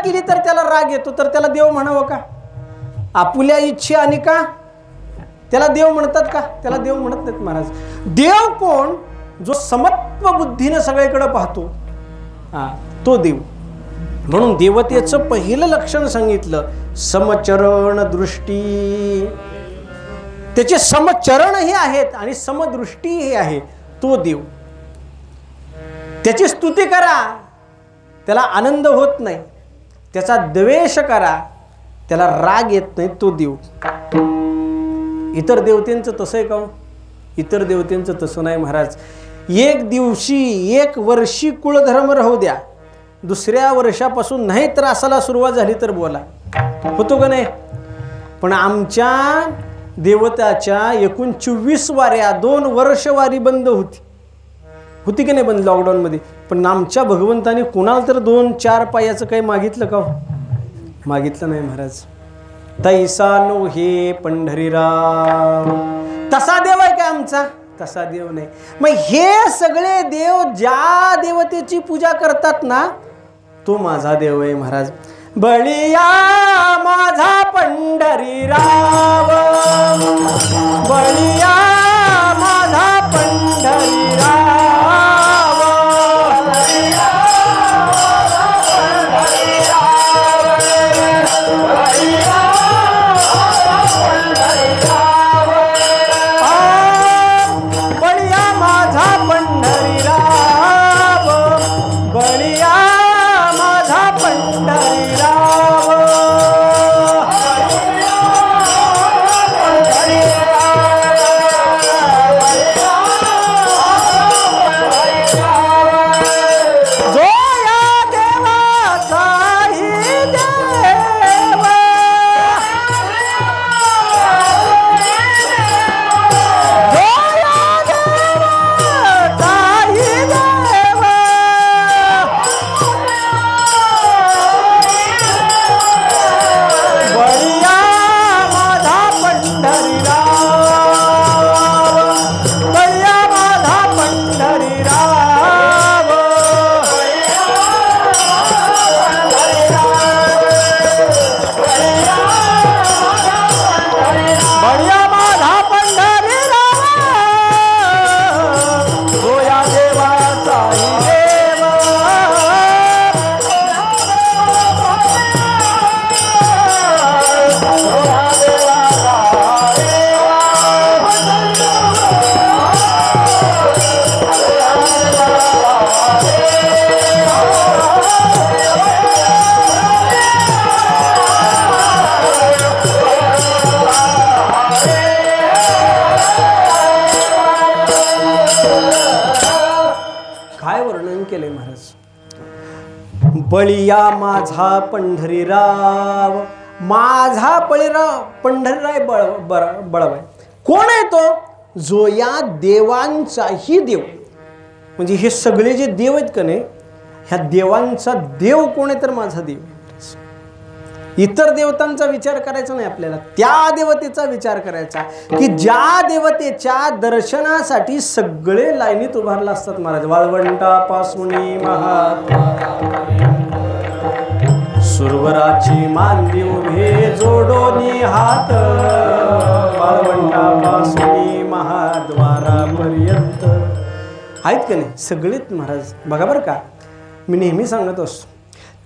केली तर त्याला राग येतो, तर त्याला देव म्हणावं का? आपुल्या इच्छे आणि का त्याला देव म्हणतात का? त्याला देव म्हणत नाहीत महाराज. देव कोण? जो समत्व बुद्धीने सगळीकडे पाहतो, तो देव. म्हणून देवतेचं पहिलं लक्षण सांगितलं समचरण दृष्टी. त्याचे समचरणही आहेत आणि समदृष्टीही आहे, तो देव. त्याची स्तुती करा, त्याला आनंद होत नाही. त्याचा द्वेष करा, त्याला राग येत नाही, तो देव. इतर देवतेंचं तसं आहे का? इतर देवतेंचं तसं नाही महाराज. एक दिवशी एक वर्षी कुळधर्म राहू द्या, दुसऱ्या वर्षापासून नाही त्रासाला सुरुवात झाली तर बोला, होतो का नाही? पण आमच्या देवताच्या एकूण 24 वाऱ्या 2 वर्ष वारी बंद होती की नाही बंद लॉकडाऊनमध्ये. पण आमच्या भगवंताने कोणाला तर 2-4 पायाचं काही मागितलं का? मागितलं नाही महाराज. तैसा नो हे पंढरीराव. तसा देव आहे का आमचा? तसा देव नाही. मग हे सगळे देव ज्या देवतेची पूजा करतात ना, तो माझा देव आहे महाराज. बळिया माझा पंढरीराव, बळिया माझा पंढरीराव. बळिया माझा पंढरीराव, माझा पंढरीराव बळवाय. कोण आहे तो? जो या देवांचाही देव. म्हणजे हे सगळे जे देव आहेत का नाही, ह्या देवांचा देव कोण आहे? तर माझा देव. इतर देवतांचा विचार करायचा नाही आपल्याला, त्या देवतेचा विचार करायचा की ज्या देवतेच्या दर्शनासाठी सगळे लाईनीत उभारला असतात महाराज. वाळवंटापासून सुरवराची मांदी उभे जोडोनी हात, वाळवंटापासून महाद्वारापर्यंत आहेत का नाही सगळेच महाराज. बघा बरं का, मी नेहमी सांगत असतो,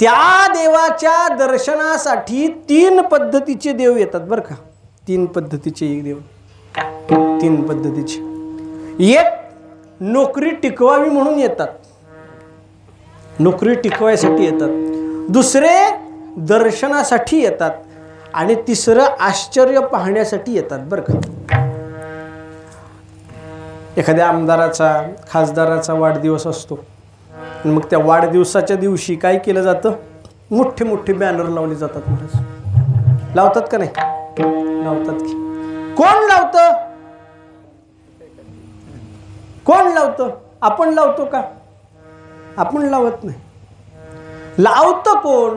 त्या देवाच्या दर्शनासाठी 3 पद्धतीचे देव येतात बरं का. 3 पद्धतीचे देव, 3 पद्धतीचे. एक नोकरी टिकवावी म्हणून येतात, नोकरी टिकवायसाठी येतात. दुसरे दर्शनासाठी येतात आणि तिसरं आश्चर्य पाहण्यासाठी येतात बरं का. एखाद्या आमदाराचा खासदाराचा वाढदिवस असतो, मग त्या वाढदिवसाच्या दिवशी काय केलं जातं? मोठे मोठे बॅनर लावले जातात महाराज. लावतात का नाही? लावतात की. कोण लावतं? कोण लावतं? आपण लावतो का? आपण लावत नाही. लावतं कोण?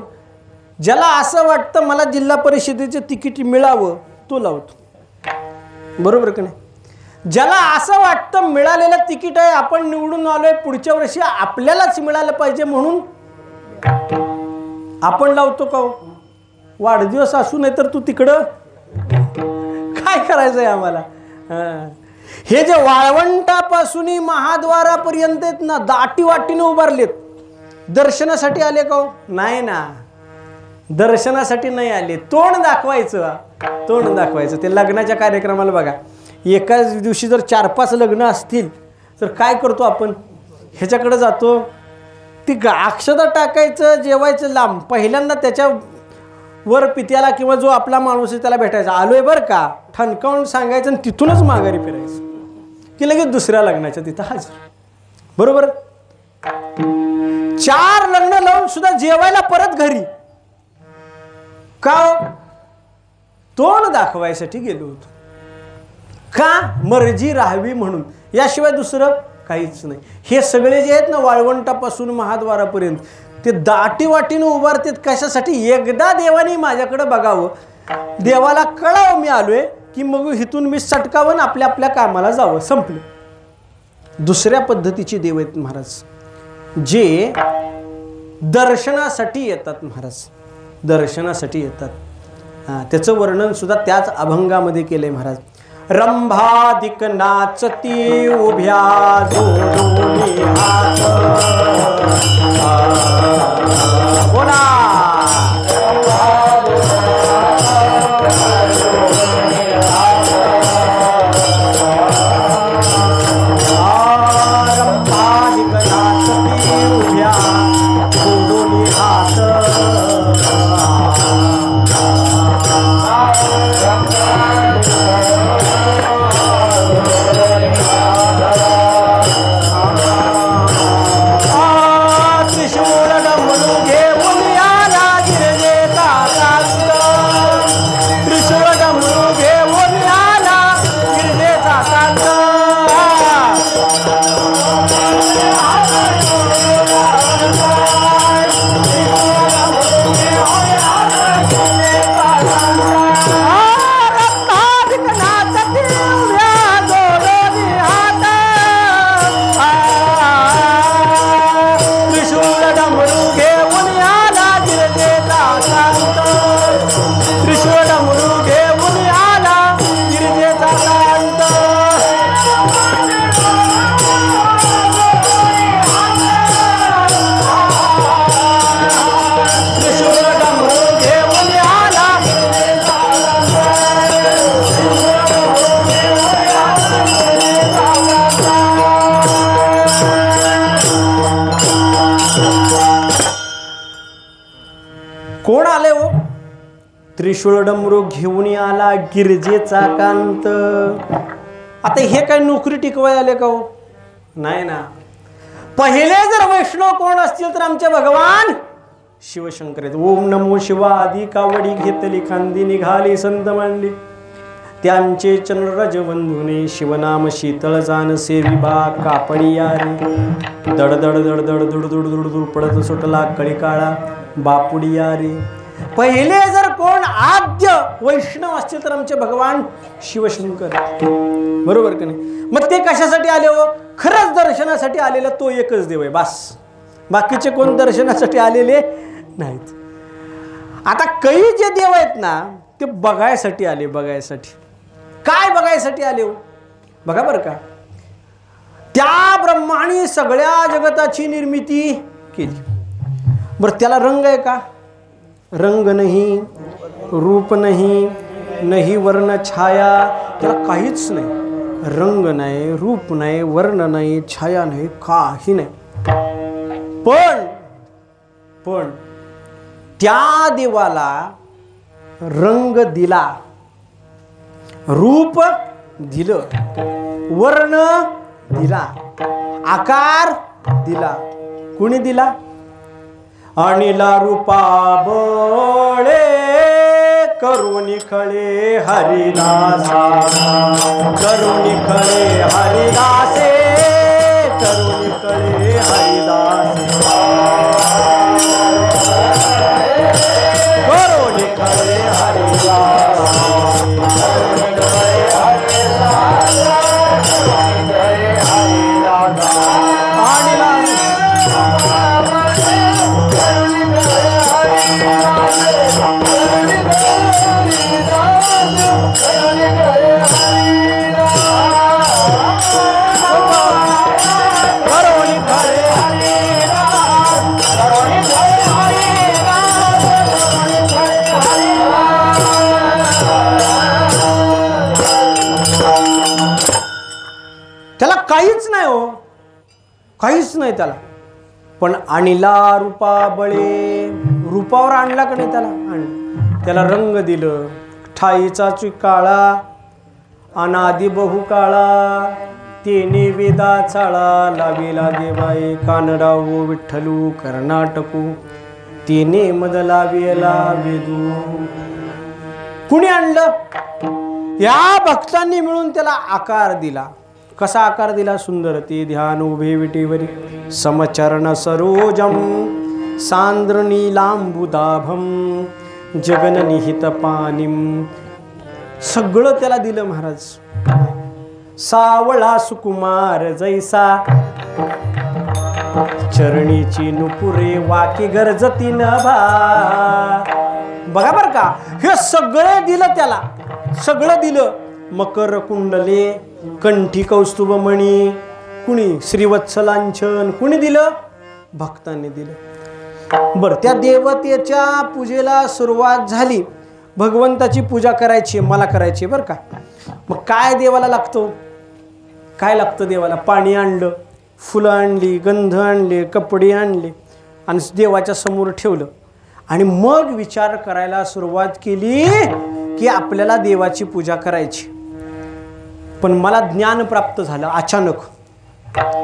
ज्याला असं वाटतं मला जिल्हा परिषदेचे तिकीट मिळावं, तो लावतो. बरोबर का नाही? ज्याला असं वाटतं मिळालेलं तिकीट आहे, आपण निवडून आलोय, पुढच्या वर्षी आपल्यालाच मिळालं पाहिजे म्हणून आपण लावतो का हो? वाढदिवस असू नाही तर तू तिकडं काय करायचंय आम्हाला? हे जे वाळवंटापासून महाद्वारापर्यंत आहेत ना, दाटी वाटीने उभारलेत, दर्शनासाठी आले का हो? नाही ना, दर्शनासाठी नाही आले, तोंड दाखवायचं, तोंड दाखवायचं. ते लग्नाच्या कार्यक्रमाला बघा, एकाच दिवशी जर 4-5 लग्न असतील तर काय करतो आपण? ह्याच्याकडे जातो, ती अक्षता टाकायचं, जेवायचं लांब, पहिल्यांदा त्याच्या वर पित्याला किंवा जो आपला माणूस आहे त्याला भेटायचा, आलोय बरं का, ठणकावून सांगायचं आणि तिथूनच माघारी फिरायचं की लगेच दुसऱ्या लग्नाच्या तिथं हजर. बरोबर? 4 लग्न लावून सुद्धा जेवायला परत घरी का? तोंड दाखवायसाठी गेलो होतो. का? मर्जी राहावी म्हणून, याशिवाय दुसरं काहीच नाही. हे सगळे जे आहेत ना, वाळवंटापासून महाद्वारापर्यंत ते दाटी वाटीनं उभारतात कशासाठी? एकदा देवाने माझ्याकडे बघावं, देवाला कळावं मी आलोय, की मग इथून मी सटकावून आपल्या आपल्या कामाला जावं, संपलं. दुसऱ्या पद्धतीचे देव आहेत महाराज, जे दर्शनासाठी येतात. महाराज दर्शनासाठी येतात. त्याचं वर्णन सुद्धा त्याच अभंगामध्ये केलंय महाराज. रंभादिक नाचती उभ्या जोडोनी हात, बोला रंभादिक नाचती उभ्या जोडोनी हात, कोण आले हो? त्रिशूळ डमरू घेऊन आला गिरजेचा कांत. आता हे काय नोकरी टिकवाय आले का हो? नाही ना. पहिले जर वैष्णव कोण असतील तर आमचे भगवान शिवशंकर आहेत. ओम नमो शिवा आदी कावडी घेतली खांदी निघाली संत मांडली, त्यांचे चंद्रजवंधुने शिवनाम शीतळ जान सेवी बा कापडी यारी, दड दड दड दड दुड दुड दुड दुड पडत सुटला कळी काळा बापुडी यारी. पहिले जर कोण आद्य वैष्णव असतील तर आमचे भगवान शिवशंकर. बरोबर का नाही? मग ते कशासाठी आले हो? खरंच दर्शनासाठी आलेला तो एकच देव आहे, बास. बाकीचे कोण दर्शनासाठी आलेले नाहीत. आता काही जे देव आहेत ना ते बघायसाठी आले. बघायसाठी काय? बघायसाठी आले हो? बघा बरं का, त्या ब्रह्माने सगळ्या जगताची निर्मिती केली. बरं त्याला रंग आहे का? रंग नाही, रूप नाही, नाही वर्ण छाया, त्याला काहीच नाही. रंग नाही, रूप नाही, वर्ण नाही, छाया नाही, काही नाही. पण त्या देवाला रंग दिला, रूप दिलं, वर्ण दिला, आकार दिला. कोणी दिला? अनिला रूपा बळे करुणी खळे हरिदासा, करुणी खळे हरिदासे, करुणी खळे हरिदासे, करुणी खळे हरिदासे. त्याला काहीच नाही हो, काहीच नाही त्याला. पण आणला रूपा बळे, रूपावर आणला का नाही त्याला, त्याला रंग दिलं. ठाईचा काळा अनादि बहु काळा, तेने वेदा चाळा लावेला देवाए. कानडाव विठ्ठलू कर्नाटकू, तेने मद लावेला वेदू. कुणी आणलं? या भक्तांनी मिळून त्याला आकार दिला. कसा आकार दिला? सुंदर ते ध्यान उभे विटेवरी, समचरण सरोजम सांद्र नीलांबुदाभम जगन निहित पानिम. सगळं त्याला दिलं महाराज. सावळा सुकुमार जैसा, चरणीची नुपुरे वाकी गरजती नभा. बघा बर का, हे सगळं दिलं त्याला, सगळं दिलं. मकर कुंडले, कंठी कौस्तुभ मणी, कुणी श्रीवत्सलांछन, कुणी दिलं? भक्तांनी दिलं. बर, त्या देवतेच्या पूजेला सुरुवात झाली. भगवंताची पूजा करायची, मला करायची बरं का. मग काय देवाला लागतो? काय लागतं देवाला? पाणी आणलं, फुलं आणली, गंध आणले, कपडे आणले आणि देवाच्या समोर ठेवलं. आणि मग विचार करायला सुरुवात केली की आपल्याला देवाची पूजा करायची. पण मला ज्ञान प्राप्त झालं अचानक.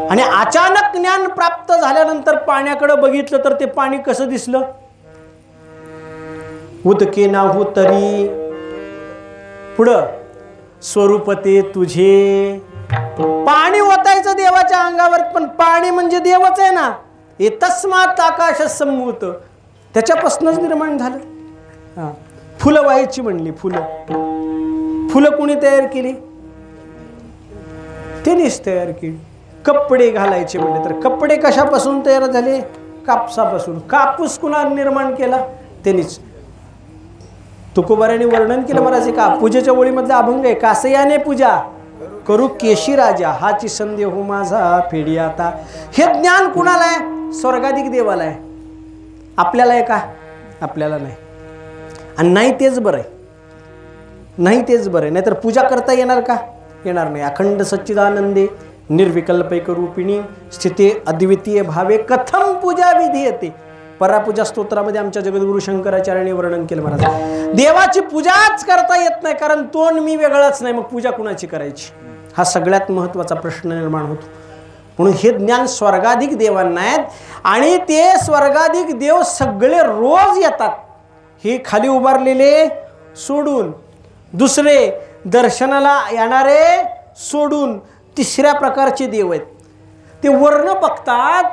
आणि अचानक ज्ञान प्राप्त झाल्यानंतर पाण्याकडे बघितलं तर ते पाणी कसं दिसलं? उदके नाहू तरी पुढं स्वरूपते तुझे. पाणी ओतायचं देवाच्या अंगावर, पण पाणी म्हणजे देवच आहे ना. हे तस्मात आकाश संभूत, त्याच्यापासूनच निर्माण झालं. फुलं व्हायची म्हणली, फुलं. फुलं कुणी तयार केली? त्यांनीच तयार केली. कपडे घालायचे म्हणले तर कपडे कशापासून तयार झाले? कापसापासून. कापूस कुणा निर्माण केला? त्यांनीच. तुकोबाराने वर्णन केलं महाराज का पूजेच्या ओळीमधला अभंग आहे. कासयाने पूजा करू केशी राजा, हाची संदेह हो माझा फेडी आता. हे ज्ञान कुणाला आहे? स्वर्गाधिक देवाला आहे. आपल्याला आहे का? आपल्याला नाही. आणि नाही तेच बरं आहे, नाही तेच बरं आहे. नाहीतर पूजा करता येणार का? येणार नाही. अखंड सच्चिदानंदे निर्विकल्पैक रूपिणी स्थिते अद्वितीय भावे कथम पूजा विधीयते. परापूजा स्तोत्रामध्ये आमच्या जगद्गुरु शंकराचार्यांनी वर्णन केलं महाराज. देवाची पूजाच करता येत नाही, कारण तोंड मी वेगळाच नाही, मग पूजा कुणाची करायची? हा सगळ्यात महत्त्वाचा प्रश्न निर्माण होतो. म्हणून हे ज्ञान स्वर्गाधिक देवांना आहेत. आणि ते स्वर्गाधिक देव सगळे रोज येतात. हे खाली उभारलेले सोडून, दुसरे दर्शनाला येणारे सोडून, तिसऱ्या प्रकारचे देव आहेत. ते वर्ण बघतात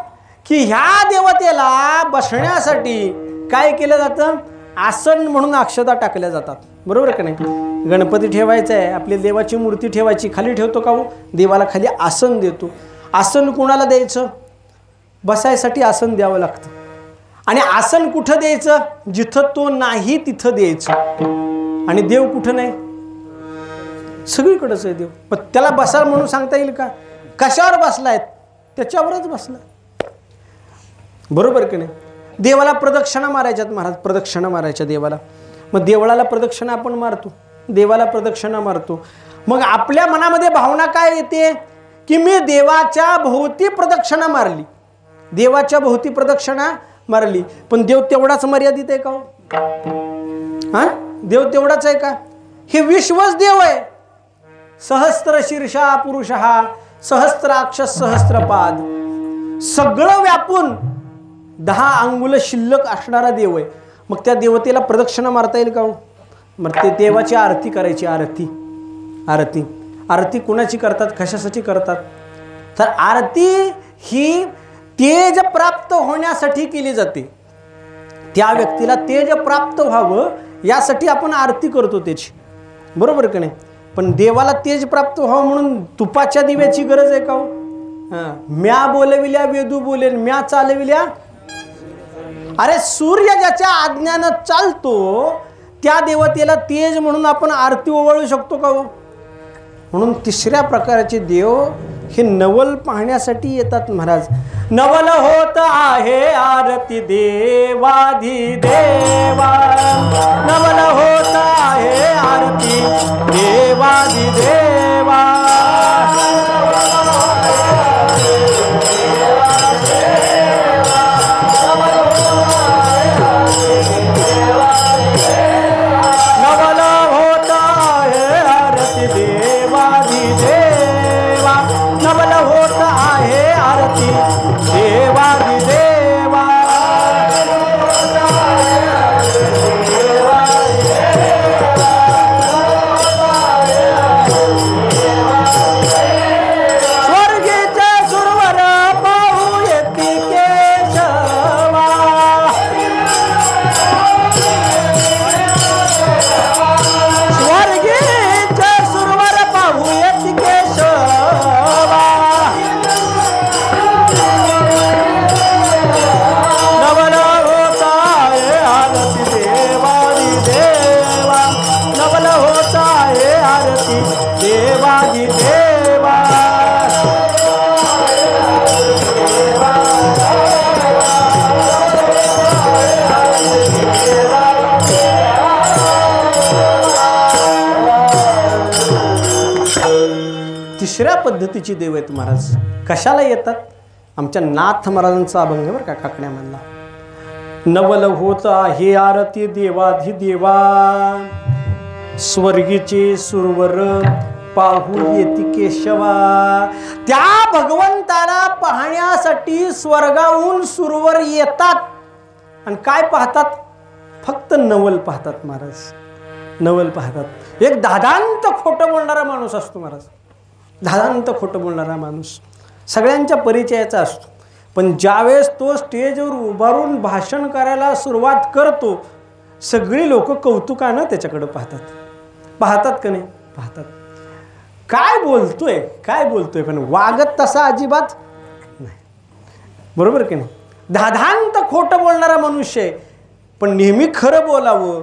की ह्या देवतेला बसण्यासाठी काय केलं जातं? आसन म्हणून अक्षता टाकल्या जातात. बरोबर का नाही? गणपती ठेवायचा आहे, आपली देवाची मूर्ती ठेवायची, खाली ठेवतो का हो? देवाला खाली आसन देतो. आसन कुणाला द्यायचं? बसायसाठी आसन द्यावं लागतं. आणि आसन कुठं द्यायचं? जिथं तो नाही तिथं द्यायचं. आणि देव कुठं नाही? सगळीकडेच आहे देव. पण त्याला बसा म्हणून सांगता येईल का? कशावर बसलाय? त्याच्यावरच बसला. बरोबर की नाही? देवाला प्रदक्षिणा मारायच्यात महाराज, प्रदक्षिणा मारायच्या देवाला. मग देवळाला प्रदक्षिणा आपण मारतो, देवाला प्रदक्षिणा मारतो. मग आपल्या मनामध्ये भावना काय येते की मी देवाच्या भोवती प्रदक्षिणा मारली, देवाच्या भोवती प्रदक्षिणा मारली. पण देव तेवढाच मर्यादित आहे का? हा, देव तेवढाच आहे का? हे विश्वच देव आहे. सहस्त्र शीर्षा पुरुषः सहस्त्राक्ष सहस्त्रपाद, सगळं व्यापून 10 अंगुल शिल्लक असणारा देव आहे. मग त्या देवतेला प्रदक्षिणा मारता येईल का? मग ते देवाची आरती करायची. आरती आरती आरती कुणाची करतात? कशासाठी करतात? तर आरती ही तेज प्राप्त होण्यासाठी केली जाते. त्या व्यक्तीला तेज प्राप्त व्हावं यासाठी आपण आरती करतो त्याची. बरोबर का नाही? पण देवाला तेज प्राप्त व्हावं म्हणून तुपाच्या दिव्याची गरज आहे का? म्या बोलविल्या वेदू बोलेन, म्या चालविल्या. अरे सूर्य ज्याच्या आज्ञानं चालतो त्या देवतेला तेज म्हणून आपण आरती ओवाळू शकतो का हो? म्हणून तिसऱ्या प्रकारचे देव हे नवल पाहण्यासाठी येतात महाराज. नवल होत आहे आरती देवाधिदेवा, नवल होत आहे आरती देवाधिदेवा. नवल होत आहे आरती देवाधिदेवा, नवल होत आहे आरती देवाधिदेवा. स्वर्गीचे सुरवर पाहू येती केशवा, स्वर्गीचे सुरवर पाहू येती केशवा. नवल होत आहे आरती देवाधिदेवा, नवल होत आहे आरती देवाधिदेवा. तिसऱ्या पद्धतीची देव आहेत महाराज. कशाला येतात? आमच्या नाथ महाराजांचा अभंग बरं का काकण्यामधला. नवल होत आहे आरती देवाधिदेवा, स्वर्गीचे सुरवर पाहू येती केशवा. त्या भगवंताला पाहण्यासाठी स्वर्गाहून सुरवर येतात आणि काय पाहतात? फक्त नवल पाहतात महाराज, नवल पाहतात. एक दादांत खोटं बोलणारा माणूस असतो महाराज, दादांत खोटं बोलणारा माणूस सगळ्यांच्या परिचयाचा असतो. पण ज्यावेळेस तो स्टेजवर उभारून भाषण करायला सुरुवात करतो, सगळी लोक कौतुकानं त्याच्याकडे पाहतात. पाहतात का नाही? पाहतात. काय बोलतोय, काय बोलतोय, पण वागत तसा अजिबात नाही. बरोबर की नाही? दादांत खोटं बोलणारा मनुष्य आहे, पण नेहमी खरं बोलावं.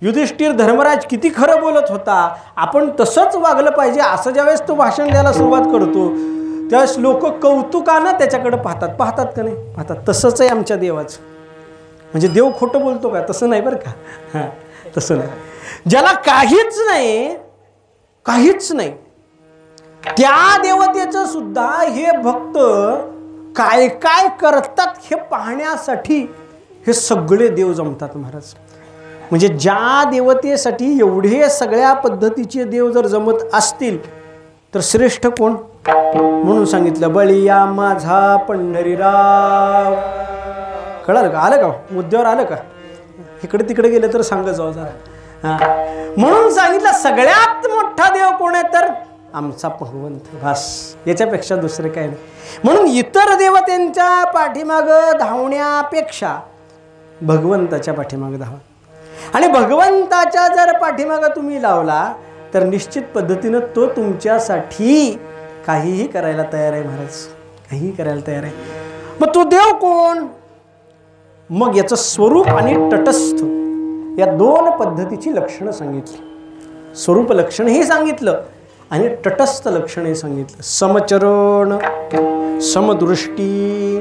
युधिष्ठिर धर्मराज किती खरं बोलत होता, आपण तसंच वागलं पाहिजे असं ज्यावेळेस तो भाषण द्यायला सुरुवात करतो त्यावेळेस लोक कौतुकानं त्याच्याकडे पाहतात. पाहतात का नाही? पाहतात. तसंच आहे आमच्या देवाचं. म्हणजे देव खोटं बोलतो का? तसं नाही बरं का. हां, तसं नाही. ज्याला काहीच नाही, काहीच नाही, त्या देवतेचं सुद्धा हे भक्त काय काय करतात हे पाहण्यासाठी हे सगळे देव जमतात महाराज. म्हणजे ज्या देवतेसाठी एवढे सगळ्या पद्धतीचे देव जर जमत असतील तर श्रेष्ठ कोण? म्हणून सांगितलं बळीया माझा पंढरीराव. कळालं का? आलं का? मुद्द्यावर आलं का? इकडे तिकडे गेलं तर सांगत जाऊ जरा. हां, म्हणून सांगितलं सगळ्यात मोठा देव कोण आहे? तर आमचा भगवंत. बस, याच्यापेक्षा दुसरं काय नाही. म्हणून इतर देवतेंच्या पाठीमागं धावण्यापेक्षा भगवंताच्या पाठीमागं धावा. आणि भगवंताच्या जर पाठीमागं तुम्ही लावला तर निश्चित पद्धतीनं तो तुमच्यासाठी काहीही करायला तयार आहे महाराज, काहीही करायला तयार आहे. मग तो देव कोण? मग याचं स्वरूप आणि तटस्थ या दोन पद्धतीची लक्षणं सांगितली. स्वरूप लक्षणही सांगितलं आणि तटस्थ लक्षणही सांगितलं. समचरण, समदृष्टी.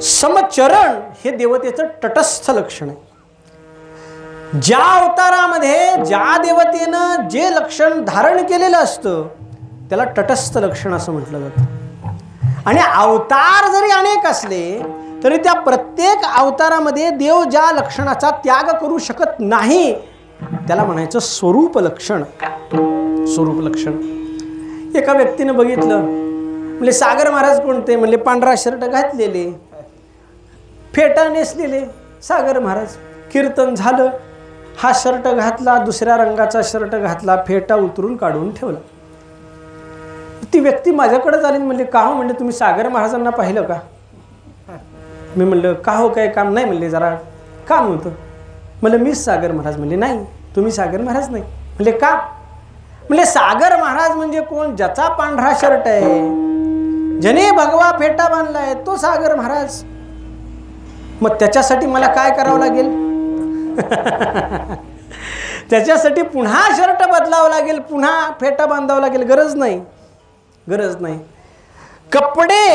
समचरण हे देवतेचं तटस्थ लक्षण आहे. ज्या अवतारामध्ये ज्या देवतेनं जे लक्षण धारण केलेलं असतं त्याला तटस्थ लक्षण असं म्हटलं जातं. आणि अवतार जरी अनेक असले तरी त्या प्रत्येक अवतारामध्ये देव ज्या लक्षणाचा त्याग करू शकत नाही त्याला म्हणायचं स्वरूप लक्षण. स्वरूप लक्षण. एका व्यक्तीनं बघितलं, म्हणजे सागर महाराज कोणते? म्हणले पांढरा शर्ट घातलेले, फेटा नेसलेले सागर महाराज. कीर्तन झालं, हा शर्ट घातला, दुसऱ्या रंगाचा शर्ट घातला, फेटा उतरून काढून ठेवला. ती व्यक्ती माझ्याकडे आली, म्हणले का हो? म्हणले तुम्ही सागर महाराजांना पाहिलं का? मी म्हणलं का हो, काय काम? नाही म्हणले, जरा काम होतं. म्हणलं मीच सागर महाराज. म्हणले नाही, तुम्ही सागर महाराज नाही. म्हणले का? म्हणले सागर महाराज म्हणजे कोण? ज्याचा पांढरा शर्ट आहे, ज्याने भगवा फेटा बांधलाय तो सागर महाराज. मग त्याच्यासाठी मला काय करावं लागेल? त्याच्यासाठी पुन्हा शर्ट बदलावं लागेल, पुन्हा फेटा बांधावं लागेल? गरज नाही, गरज नाही. कपडे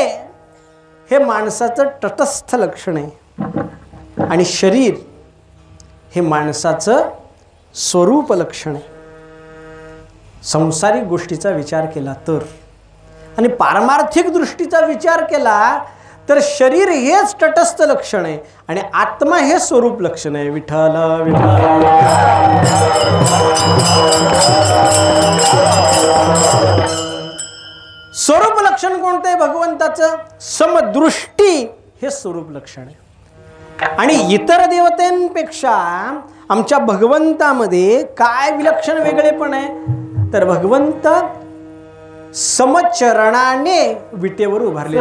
हे माणसाचं तटस्थ लक्षण आहे आणि शरीर हे माणसाचं स्वरूप लक्षण आहे. संसारिक गोष्टीचा विचार केला तर आणि पारमार्थिक दृष्टीचा विचार केला तर शरीर हेच तटस्थ लक्षण आहे आणि आत्मा हे स्वरूप लक्षण आहे. विठ्ठल विठ्ठल. स्वरूप लक्षण कोणतं आहे भगवंताचं? समदृष्टी हे स्वरूप लक्षण आहे. आणि इतर देवतांपेक्षा आमच्या भगवंतामध्ये काय विलक्षण वेगळेपण आहे? तर भगवंत समचरणाने विटेवर उभारले.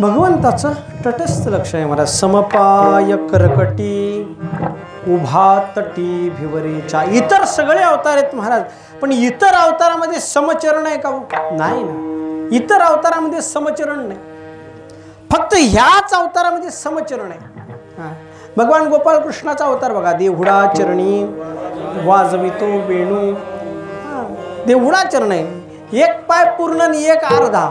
भगवंताचं तटस्थ लक्ष आहे महाराज. समपाय करकटी उभा तटी भिवरेचा. इतर सगळे अवतार आहेत महाराज, पण इतर अवतारामध्ये समचरण आहे का? नाही ना, इतर अवतारामध्ये समचरण नाही, फक्त ह्याच अवतारामध्ये समचरण आहे. भगवान गोपाळ कृष्णाचा अवतार बघा. देहुडा चरणी वाजवितो वेणू. देहुडा चरण आहे, एक पाय पूर्ण आणि एक अर्धा,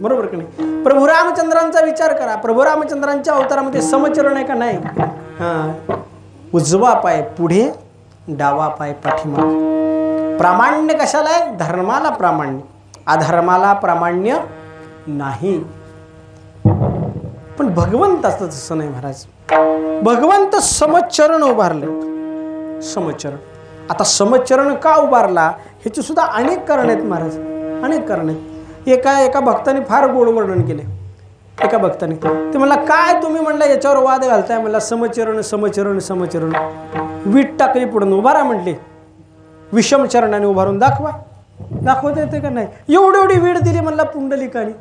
बरोबर की नाही? प्रभू रामचंद्रांचा विचार करा. प्रभू रामचंद्रांच्या अवतारामध्ये समचरण आहे का? नाही. उजवा पाय पुढे, डावा पाय पाठीमागे. प्रामाण्य कशाला आहे? धर्माला प्रामाण्य, अधर्माला प्रामाण्य नाही. पण भगवंताचं तसं नाही महाराज. भगवंत समचरण उभारले. समचरण. आता समचरण का उभारला ह्याची सुद्धा अनेक कारण आहेत महाराज, अनेक कारण आहेत. एका भक्ताने फार गोड वर्णन केले. एका भक्ताने ते म्हणला, काय तुम्ही म्हणला याच्यावर वाद घालताय? म्हणला समचरण समचरण समचरण. वीट टाकली पुढून, उभारा म्हटले. विषम चरणाने उभारून दाखवा. दाखवता येते का? नाही. एवढी वीट दिली म्हणला पुंडलिकाने,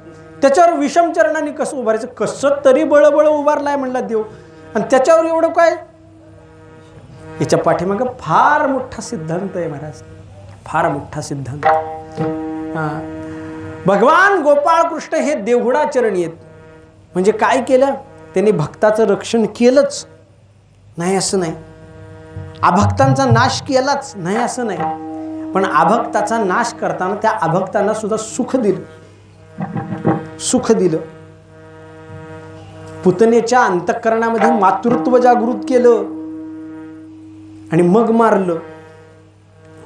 त्याच्यावर विषम चरणाने कसं उभारायचं? कसं तरी बळबळ उभारलाय म्हणला देव, आणि त्याच्यावर एवढं काय? याच्या पाठीमागं फार मोठा सिद्धांत आहे महाराज, फार मोठा सिद्धांत. भगवान गोपाळ कृष्ण हे देहुडाचरणी आहेत. म्हणजे काय केलं त्यांनी? भक्ताचं रक्षण केलंच नाही असं नाही, अभक्तांचा नाश केलाच नाही असं नाही, पण अभक्ताचा नाश करताना त्या अभक्तांना सुद्धा सुख दिलं, सुख दिलं. पुतनेच्या अंतःकरणामध्ये मातृत्व जागृत केलं आणि मग मारलं.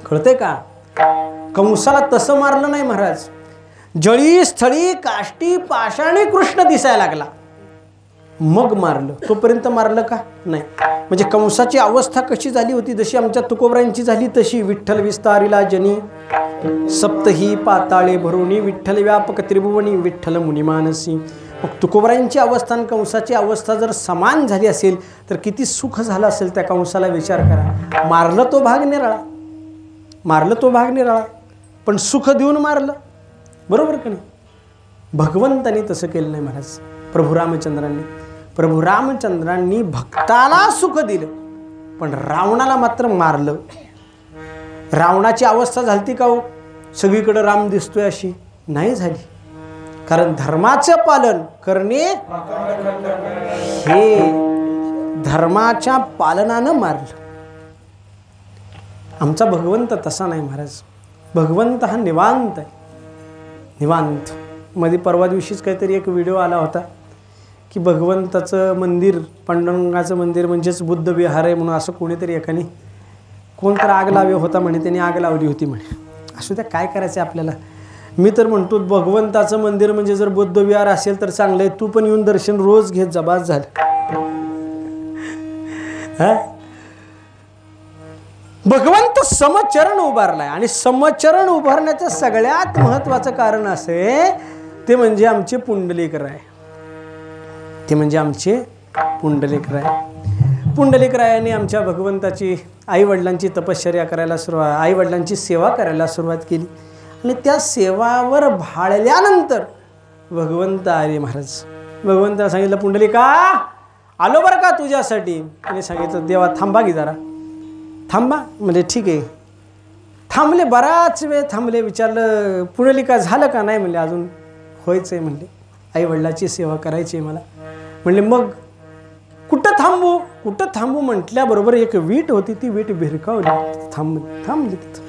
कळतंय का? कंसाला तसं मारलं नाही महाराज. जळी स्थळी काष्टी पाषाणी कृष्ण दिसायला लागला मग मारलं. तोपर्यंत मारलं का नाही. म्हणजे कंसाची अवस्था कशी झाली होती, जशी आमच्या तुकोबरायांची झाली तशी. विठ्ठल विस्तारिला जनी सप्तही पाताळे भरुणी, विठ्ठल व्यापक त्रिभुवनी, विठ्ठल मुनिमानसी. मग तुकोबरायांची अवस्था आणि कंसाची अवस्था जर समान झाली असेल तर किती सुख झालं असेल त्या कंसाला. विचार करा. मारलं तो भाग निराळा, मारलं तो भाग निराळा, पण सुख देऊन मारलं. बरोबर का नाही? भगवंतांनी तसं केलं नाही महाराज. प्रभू रामचंद्रांनी भक्ताला सुख दिलं, पण रावणाला मात्र मारलं. रावणाची अवस्था झालती का हो सगळीकडे राम दिसतोय अशी? नाही झाली. कारण धर्माचं पालन करणे हे धर्माच्या पालनानं मारलं. आमचा भगवंत तसा नाही महाराज. भगवंत हा निवांत आहे, निवांत. मध्ये परवा दिवशीच काहीतरी एक व्हिडिओ आला होता की भगवंताचं मंदिर, पांडुरंगाचं मंदिर म्हणजेच बुद्ध विहार आहे म्हणून असं कोणीतरी एकाने कोणतरी आग लावी होता म्हणे, त्यांनी आग लावली होती म्हणे. असू द्या, काय करायचं आपल्याला. मी तर म्हणतो भगवंताचं मंदिर म्हणजे जर बुद्ध विहार असेल तर चांगलं आहे. तू पण येऊन दर्शन रोज घेत जा, बास झालं. भगवंत समचरण उभारलाय आणि समचरण उभारण्याचं सगळ्यात महत्वाचं कारण असे ते म्हणजे आमचे पुंडलिकराय. ते म्हणजे आमचे पुंडलिकराय. पुंडलिकरायाने आमच्या भगवंताची, आईवडिलांची तपश्चर्या करायला सुरुवात, आईवडिलांची सेवा करायला सुरुवात केली आणि त्या सेवावर भाळल्यानंतर भगवंत आले महाराज. भगवंताला सांगितलं, पुंडलिका आलो बरं का तुझ्यासाठी. आणि सांगितलं, देवा थांबा की जरा, थांबा. म्हणजे ठीक आहे. थांबले, बराच वेळ थांबले. विचारलं, पुंडलिका झालं का? नाही म्हणले, अजून व्हायचं आहे म्हणले, आईवडिलाची सेवा करायची आहे मला. म्हणले मग कुठं थांबू, कुठं थांबू म्हटल्याबरोबर एक वीट होती, ती वीट भिरकावली. थांबले तिथं.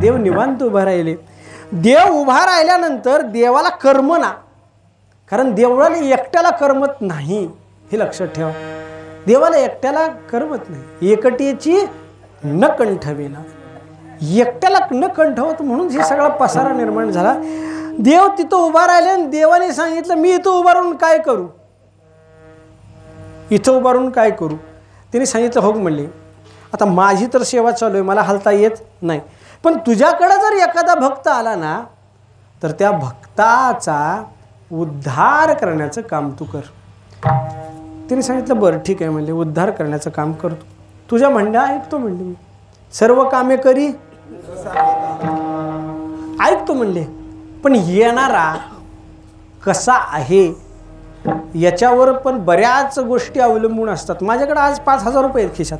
देव निवांत उभा राहिले. देव उभा राहिल्यानंतर देवाला करमना, कारण देवाला एकट्याला करमत नाही, हे लक्षात ठेवा. देवाला एकट्याला करमत नाही. एकटेची न कंठवेना, एकट्याला न कंठवत म्हणून हे सगळा पसारा निर्माण झाला. देव तिथं उभा राहिले आणि देवाने सांगितलं, मी इथं उभा राहून काय करू, इथं उभा राहून काय करू. तिने सांगितलं, हो म्हणले, आता माझी तर सेवा चालू आहे, मला हलता येत नाही, पण तुझ्याकडे जर एखादा भक्त आला ना तर त्या भक्ताचा उद्धार करण्याचं काम तू कर. तिने सांगितलं, बरं ठीक आहे म्हणले, उद्धार करण्याचं काम करतो, तुझ्या म्हणण्या ऐकतो म्हणले, मी सर्व कामे करी ऐकतो म्हणले, पण येणारा कसा आहे याच्यावर पण बऱ्याच गोष्टी अवलंबून असतात. माझ्याकडे आज 5,000 रुपये आहेत खिशात,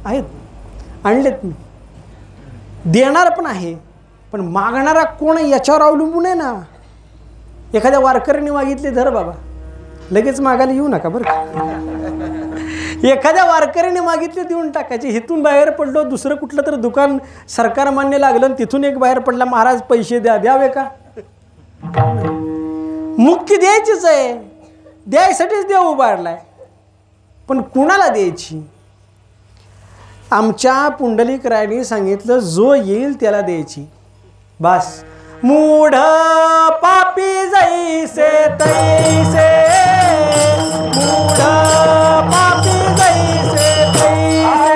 आहेत, आणलेत मी, देणार पण आहे, पण मागणारा कोण याच्यावर अवलंबून आहे ना. एखाद्या वारकऱ्याने मागितले, धर बाबा, लगेच मागायला येऊ नका बरं का. एखाद्या वारकऱ्याने मागितले, देऊन टाकायचे. इथून बाहेर पडलो, दुसरं कुठलं तर दुकान सरकार मान्य लागलं, तिथून एक बाहेर पडला, महाराज पैसे द्या, द्यावे का? मुक्ती द्यायचीच आहे, द्यायसाठीच देव उभारलाय, पण कुणाला द्यायची? आमच्या पुंडलिकरायांनी सांगितलं, जो येईल त्याला द्यायची, बस. मूढ पापी जैसे तैसे, मूढ पापी जैसे तैसे,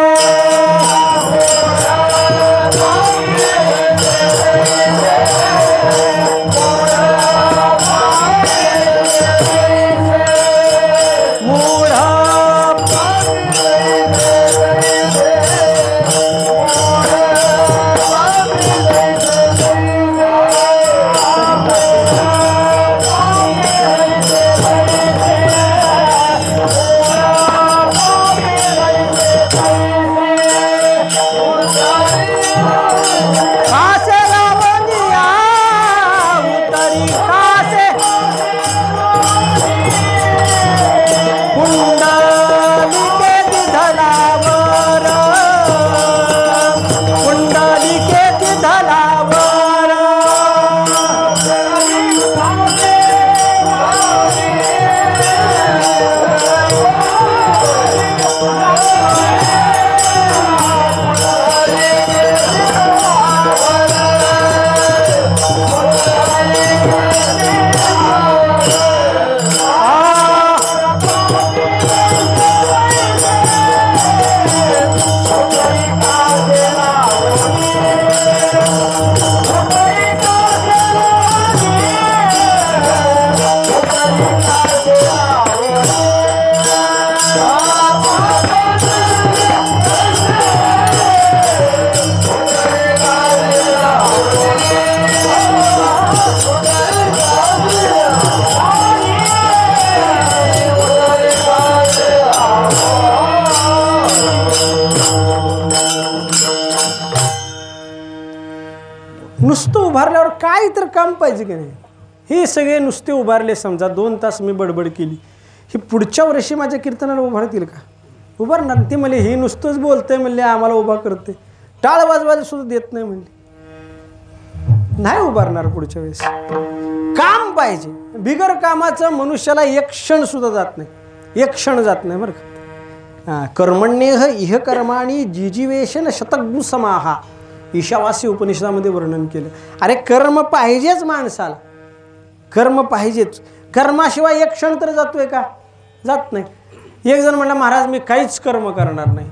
पुंडलिके दिधलाव नुसतं उभारल्यावर काय तर काम पाहिजे की नाही. हे सगळे नुसते उभारले, समजा 2 तास मी बडबड केली, ही पुढच्या वर्षी माझ्या कीर्तनाला उभारतील का? उभारणार. ते म्हणले हे नुसतंच बोलतंय म्हणले, आम्हाला उभा करते, टाळ वाजवायला सुद्धा देत नाही म्हणले. नाही उभारणार पुढच्या वेळेस. काम पाहिजे. बिगर कामाचं मनुष्याला एक क्षण सुद्धा जात नाही, एक क्षण जात नाही बरं का. कर्मण्येह इह कर्माणि जिजीवेशन शतगु समाहा, ईशावासी उपनिषदामध्ये वर्णन केलं. अरे कर्म पाहिजेच माणसाला, कर्म पाहिजेच. कर्माशिवाय एक क्षण तर जातोय का? जात नाही. एक जण म्हणला महाराज मी काहीच कर्म करणार नाही.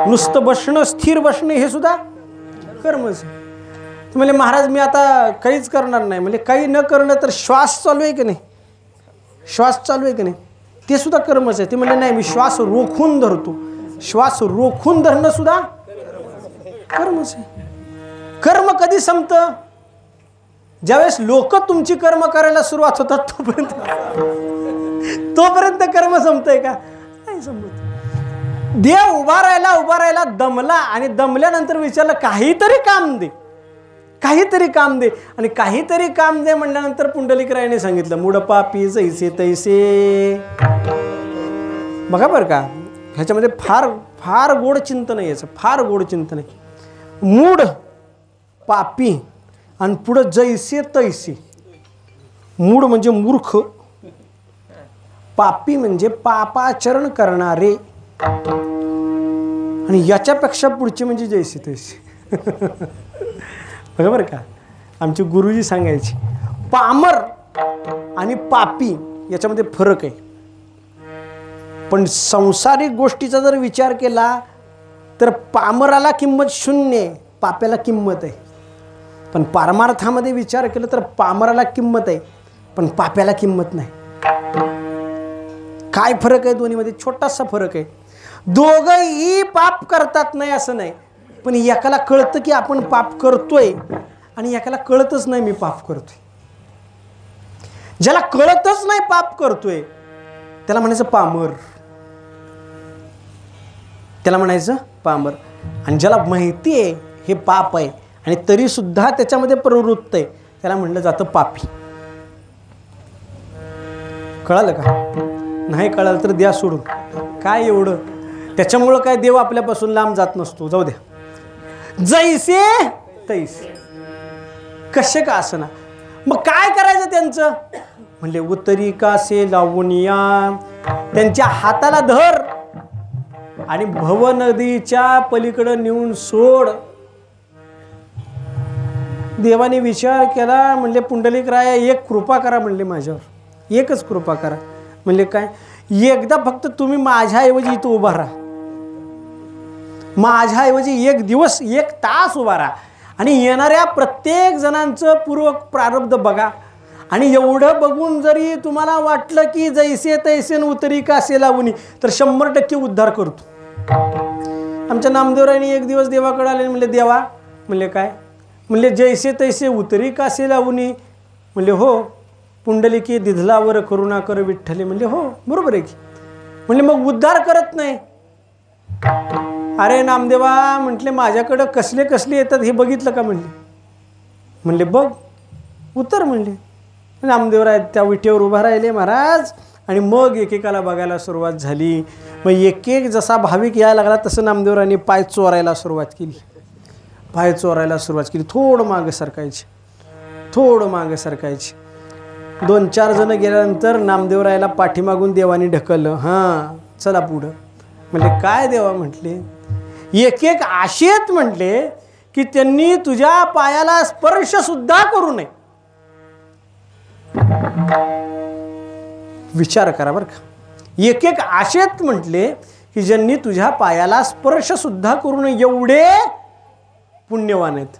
नुसतं बसणं, स्थिर बसणं हे सुद्धा कर्मच आहे. म्हणजे महाराज मी आता काहीच करणार नाही. म्हणजे काही न करणं तर श्वास चालू आहे की नाही, श्वास चालू आहे की नाही, ते सुद्धा कर्मच आहे. ते म्हणजे नाही मी श्वास रोखून धरतो, श्वास रोखून धरणं सुद्धा कर्मच आहे. कर्म कधी संपतं? ज्यावेळेस लोक तुमची कर्म करायला सुरुवात होतात तोपर्यंत कर्म संपतंय का? नाही संपत. देव उभा राहायला दमला आणि दमल्यानंतर विचारलं काहीतरी काम दे, काहीतरी काम दे. आणि काहीतरी काम दे म्हणल्यानंतर पुंडलिकरायाने सांगितलं मूढ पापी जैसे तैसे. बघा बरं का, ह्याच्यामध्ये फार फार गोड चिंतन आहे, याचं फार गोड चिंतन आहे. मूढ पापी आणि पुढं जैसे तैसे. मूढ म्हणजे मूर्ख, पापी म्हणजे पापाचरण करणारे, आणि याच्यापेक्षा पुढचे म्हणजे जैसे तैसे. बघा बरं का, आमचे गुरुजी सांगायचे पामर आणि पापी याच्यामध्ये फरक आहे. पण संसारिक गोष्टीचा जर विचार केला तर पामराला किंमत शून्य, पाप्याला किंमत आहे. पण पारमार्थामध्ये विचार केला तर पामराला किंमत आहे पण पाप्याला किंमत नाही. काय फरक आहे दोन्हीमध्ये? छोटासा फरक आहे. दोघंही पाप करतात नाही असं नाही, पण एकाला कळतं की आपण पाप करतोय आणि एकाला कळतच नाही मी पाप करतोय. ज्याला कळतच नाही पाप करतोय त्याला म्हणायचं पामर, त्याला म्हणायचं पामर. आणि ज्याला माहिती आहे हे पाप आहे आणि तरी सुद्धा त्याच्यामध्ये प्रवृत्त आहे त्याला म्हणलं जातं पापी. कळालं का? नाही कळालं तर द्या सोडून, काय एवढं. त्याच्यामुळं काय देव आपल्यापासून लांब जात नसतो, जाऊ द्या. जैसे तैसे, कसे का असना. मग काय करायचं त्यांचं? म्हणले उत्तरी कासे लावून या, त्यांच्या हाताला धर आणि भव नदीच्या पलीकडं नेऊन सोड. देवाने विचार केला, म्हणले पुंडलिकराया एक कृपा करा म्हणले माझ्यावर, एकच कृपा करा. म्हणले काय? एकदा फक्त तुम्ही माझ्याऐवजी इथं उभा राहा, माझ्याऐवजी एक दिवस एक तास उभा राहा आणि येणाऱ्या प्रत्येक जणांचं पूर्व प्रारब्ध बघा. आणि एवढं बघून जरी तुम्हाला वाटलं की जैसे तैसे उतरी कासे लावून तर 100% उद्धार करतो. आमच्या नामदेवरायांनी एक दिवस देवाकडे आले. म्हणले देवा, म्हणले काय? म्हणले जैसे तैसे उतरी कासे लावून. म्हणले हो. पुंडलिकी दिधलावर करुणा कर विठ्ठले. म्हणले हो बरोबर आहे की. म्हणले मग उद्धार करत नाही. अरे नामदेवा, म्हटले माझ्याकडं कसले कसले येतात हे बघितलं का? म्हणले म्हणले बघ उतर. म्हणले नामदेवराय त्या विटेवर उभा राहिले महाराज आणि मग एकेकाला बघायला सुरुवात झाली. मग एक एक जसा भाविक यायला लागला तसं नामदेवरायांनी पाय चोरायला सुरुवात केली, पाय चोरायला सुरुवात केली. थोडं मागं सरकायचे, थोडं मागं सरकायचे. 2-4 जण गेल्यानंतर नामदेवरायाला पाठीमागून देवानी ढकललं. हां चला पुढं. म्हणले काय देवा? म्हटले एक एक आशेत म्हटले की त्यांनी तुझ्या पायाला स्पर्श सुद्धा करू नये. विचार करा बरं का. एक एक आशेत म्हटले की ज्यांनी तुझ्या पायाला स्पर्श सुद्धा करू नये एवढे पुण्यवान आहेत.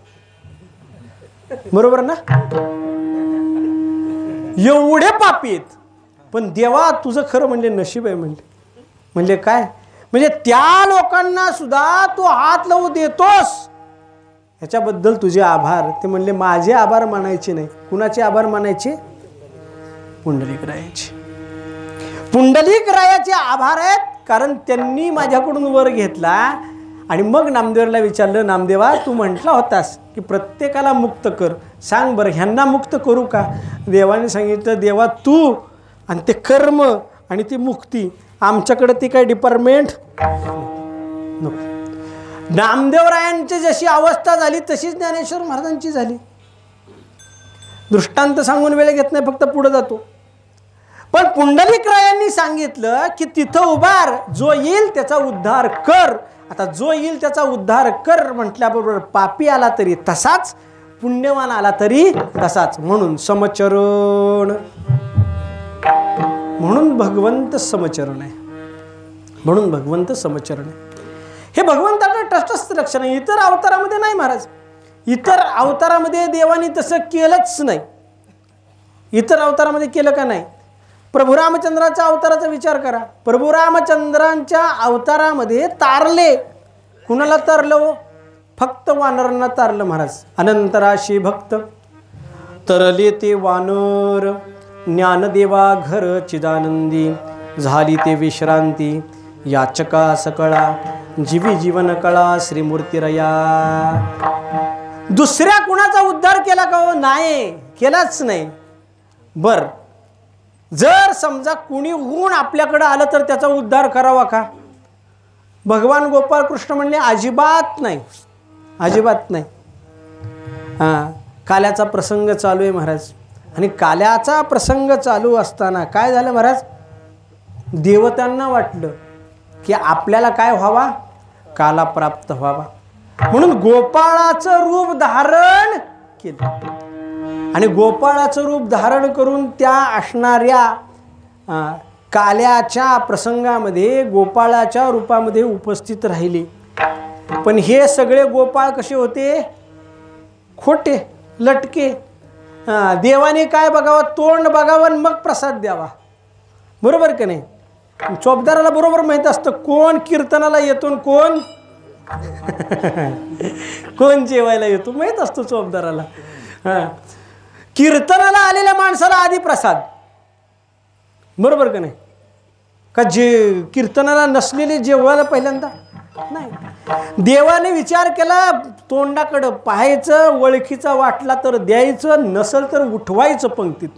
बरोबर ना? एवढे पापी आहेत पण देवा तुझं खरं म्हणजे नशीब आहे. म्हणले म्हणजे काय? म्हणजे त्या लोकांना सुद्धा तू हात लावू देतोस ह्याच्याबद्दल तुझे आभार. ते म्हणले माझे आभार मानायचे नाही. कुणाचे आभार मानायचे? पुंडलिकरायाचे. पुंडलिकरायाचे आभार आहेत कारण त्यांनी माझ्याकडून वर घेतला आणि मग नामदेवाला विचारलं, नामदेवा तू म्हटला होतास की प्रत्येकाला मुक्त कर, सांग बरं ह्यांना मुक्त करू का? देवाने सांगितलं, देवा तू आणि ते कर्म आणि ती मुक्ती, आमच्याकडे ती काय डिपार्टमेंट नको. नामदेवरायांची जशी अवस्था झाली तशीच ज्ञानेश्वर महाराजांची झाली. दृष्टांत सांगून वेळ घेत नाही, फक्त पुढे जातो. पण पुंडलिकरायांनी सांगितलं की तिथं उभार, जो येईल त्याचा उद्धार कर. आता जो येईल त्याचा उद्धार कर म्हटल्याबरोबर पापी आला तरी तसाच, पुण्यवान आला तरी तसाच. म्हणून समचरण, म्हणून भगवंत समचरण आहे. म्हणून भगवंत समचरण आहे. हे भगवंताचं तटस्थ लक्षण आहे. इतर अवतारामध्ये नाही महाराज. इतर अवतारामध्ये देवानी तसं केलंच नाही. इतर अवतारामध्ये केलं का नाही? प्रभू रामचंद्राच्या अवताराचा विचार करा. प्रभू रामचंद्रांच्या अवतारामध्ये तारले, कुणाला तारलं? फक्त वानरांना तारलं महाराज. अनंतराशी भक्त तरले ते वानर, ज्ञानदेवा घर चिदानंदी, झाली ते विश्रांती, याचका सकळा, जीवी जीवन कळा श्रीमूर्तिरया. दुसऱ्या कुणाचा उद्धार केला का? नाही, केलाच नाही. बर, जर समजा कुणी होऊन आपल्याकडे आलं तर त्याचा उद्धार करावा का? भगवान गोपाळ कृष्ण म्हणले अजिबात नाही, अजिबात नाही. काल्याचा प्रसंग चालू आहे महाराज. आणि काल्याचा प्रसंग चालू असताना काय झालं महाराज? देवतांना वाटलं की आपल्याला काय व्हावा? काला प्राप्त व्हावा. म्हणून गोपाळाचं रूप धारण केलं. आणि गोपाळाचं रूप धारण करून त्या असणाऱ्या काल्याच्या प्रसंगामध्ये गोपाळाच्या रूपामध्ये उपस्थित राहिले. पण हे सगळे गोपाळ कसे होते? खोटे, लटके. देवाने काय बघावं? तोंड बघावं मग प्रसाद द्यावा. बरोबर का नाही? चोपदाराला बरोबर माहीत असतं कोण कीर्तनाला येतो, कोण कोण जेवायला येतो माहीत असतो चोपदाराला. कीर्तनाला आलेल्या माणसाला आधी प्रसाद. बरोबर का नाही? का जे कीर्तनाला नसलेले जेवायला पहिल्यांदा नाही. देवाने विचार केला, तोंडाकडं पाहायचं, ओळखीचा वाटला तर द्यायचं, नसल तर उठवायचं पंक्तीत.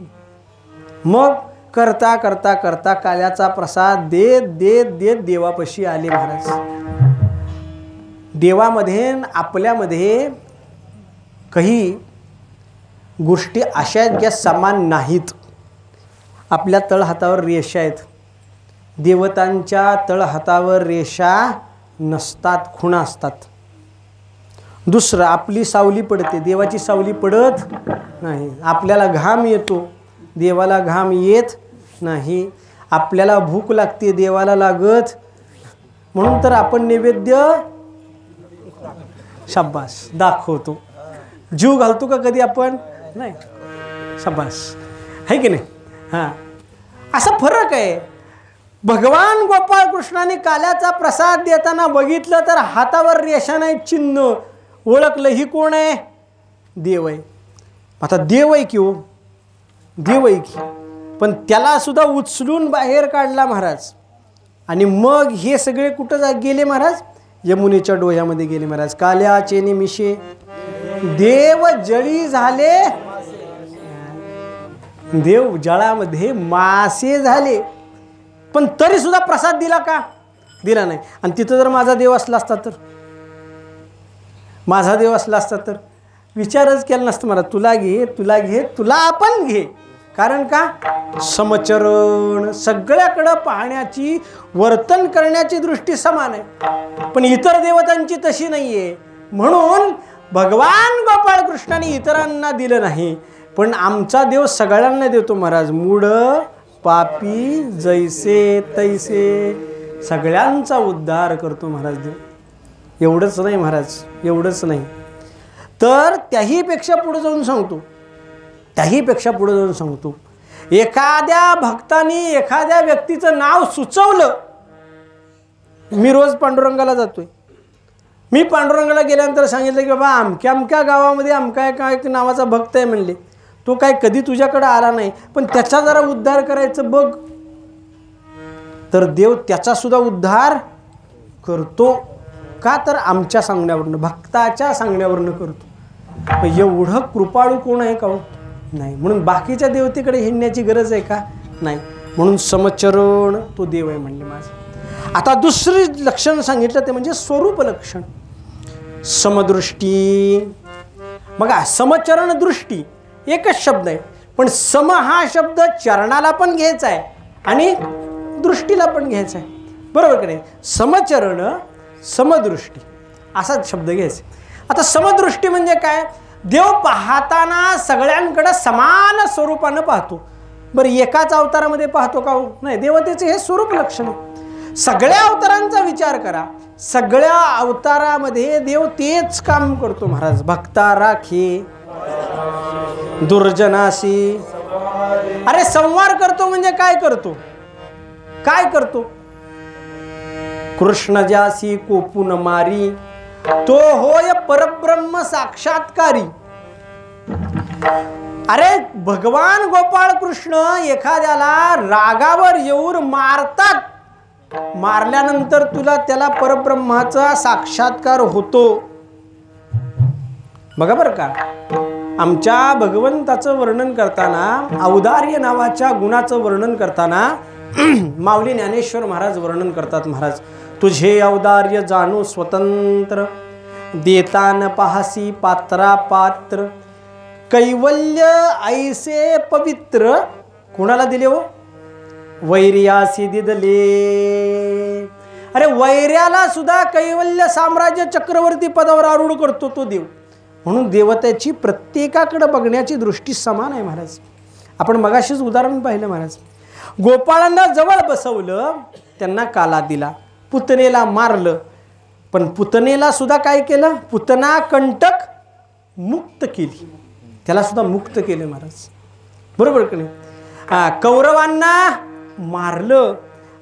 मग करता करता करता काल्याचा प्रसाद देत देत देत देवापाशी आले महाराज. देवामध्ये आपल्यामध्ये काही गोष्टी अशा आहेत ज्या समान नाहीत. आपल्या तळहातावर रेषा आहेत, देवतांच्या तळहातावर रेषा नसतात, खुणा असतात. दुसरं, आपली सावली पडते, देवाची सावली पडत नाही. आपल्याला घाम येतो, देवाला घाम येत नाही. आपल्याला भूक लागते, देवाला लागत. म्हणून तर आपण नैवेद्य शाबास दाखवतो. जीव घालतो का कधी आपण? नाही. शाबास, आहे की नाही? हां, असा फरक आहे. भगवान गोपाळ कृष्णाने काल्याचा प्रसाद देताना बघितलं तर हातावर रेषा नाही, चिन्ह. ओळखलं ही कोण आहे? देव आहे. आता देव आहे की हो, देव आहे की. पण त्याला सुद्धा उचलून बाहेर काढला महाराज. आणि मग हे सगळे कुठं गेले महाराज? यमुनेच्या डोह्यामध्ये गेले महाराज. काल्याचे निमिषे देव जळी झाले, देव जळामध्ये मासे झाले. पण तरी सुद्धा प्रसाद दिला का? दिला नाही. आणि तिथं जर माझा देव असला असता तर, माझा देव असला असता तर विचारच केला नसतं मला, तुला घे, तुला घे, तुला आपण घे. कारण का? समचरण. सगळ्याकडं पाहण्याची, वर्तन करण्याची दृष्टी समान आहे. पण इतर देवतांची तशी नाही आहे. म्हणून भगवान गोपाळ कृष्णाने इतरांना दिलं नाही, पण आमचा देव सगळ्यांना देतो महाराज. मूढ पापी जैसे तैसे सगळ्यांचा उद्धार करतो महाराज देव. एवढंच नाही महाराज, एवढंच नाही तर त्याहीपेक्षा पुढे जाऊन सांगतो, त्याहीपेक्षा पुढे जाऊन सांगतो. एखाद्या भक्तानी एखाद्या व्यक्तीचं नाव सुचवलं. मी रोज पांडुरंगाला जातोय. मी पांडुरंगाला गेल्यानंतर सांगितलं की बाबा अमक्या अमक्या गावामध्ये अमका काय नावाचा भक्त आहे म्हणले. तो काय कधी तुझ्याकडे आला नाही, पण त्याचा जरा उद्धार करायचं बघ. तर देव त्याचा सुद्धा उद्धार करतो. का तर आमच्या सांगण्यावरनं, भक्ताच्या सांगण्यावरनं करतो. एवढं कृपाळू कोण आहे का हो? नाही. म्हणून बाकीच्या देवतेकडे हिंडण्याची गरज आहे का? नाही. म्हणून समचरण तो देव आहे म्हणले माझं. आता दुसरी लक्षण सांगितलं ते म्हणजे स्वरूप लक्षण. समदृष्टी. बघा, समचरण दृष्टी एकच शब्द आहे, पण सम हा शब्द चरणाला पण घ्यायचा आहे आणि दृष्टीला पण घ्यायचा आहे. बरोबर की नाही? समचरण समदृष्टी असाच शब्द घ्यायचा. आता समदृष्टी म्हणजे काय? देव पाहताना सगळ्यांकडे समान स्वरूपानं पाहतो. बरं, एकाच अवतारामध्ये पाहतो का? नाही. देवतेचे हे स्वरूप लक्षण. सगळ्या अवतारांचा विचार करा. सगळ्या अवतारामध्ये देव तेच काम करतो महाराज. भक्ता राखी दुर्जनासी. अरे संवार करतो म्हणजे काय करतो? काय करतो? कृष्ण ज्यासी कोपून मारी, तो होय परब्रह्म साक्षात्कारी. अरे भगवान गोपाळ कृष्ण एखाद्याला रागावर येऊन मारतात. मारल्यानंतर त्याला परब्रह्माचा साक्षात्कार होतो. बघा बरं का, आमच्या भगवंताचं वर्णन करताना, औदार्य नावाच्या गुणाचं वर्णन करताना माऊली ज्ञानेश्वर महाराज वर्णन करतात. महाराज, तुझे औदार्य जाणू स्वतंत्र, देतान पाहसी पात्रा पात्र, कैवल्य ऐसे पवित्र. कोणाला दिले हो? वैर्यासी दिदले. अरे वैर्याला सुद्धा कैवल्य साम्राज्य चक्रवर्ती पदावर आरूढ करतो तो देव. म्हणून देवतेची प्रत्येकाकडे बघण्याची दृष्टी समान आहे महाराज. आपण मगाशीच उदाहरण पाहिलं महाराज. गोपाळांना जवळ बसवलं, त्यांना काला दिला, पुतनेला मारलं, पण पुतनेला सुद्धा काय केलं? पुतना कंटक मुक्त केली, त्याला सुद्धा मुक्त केलं महाराज. बरोबर की नाही? कौरवांना मारलं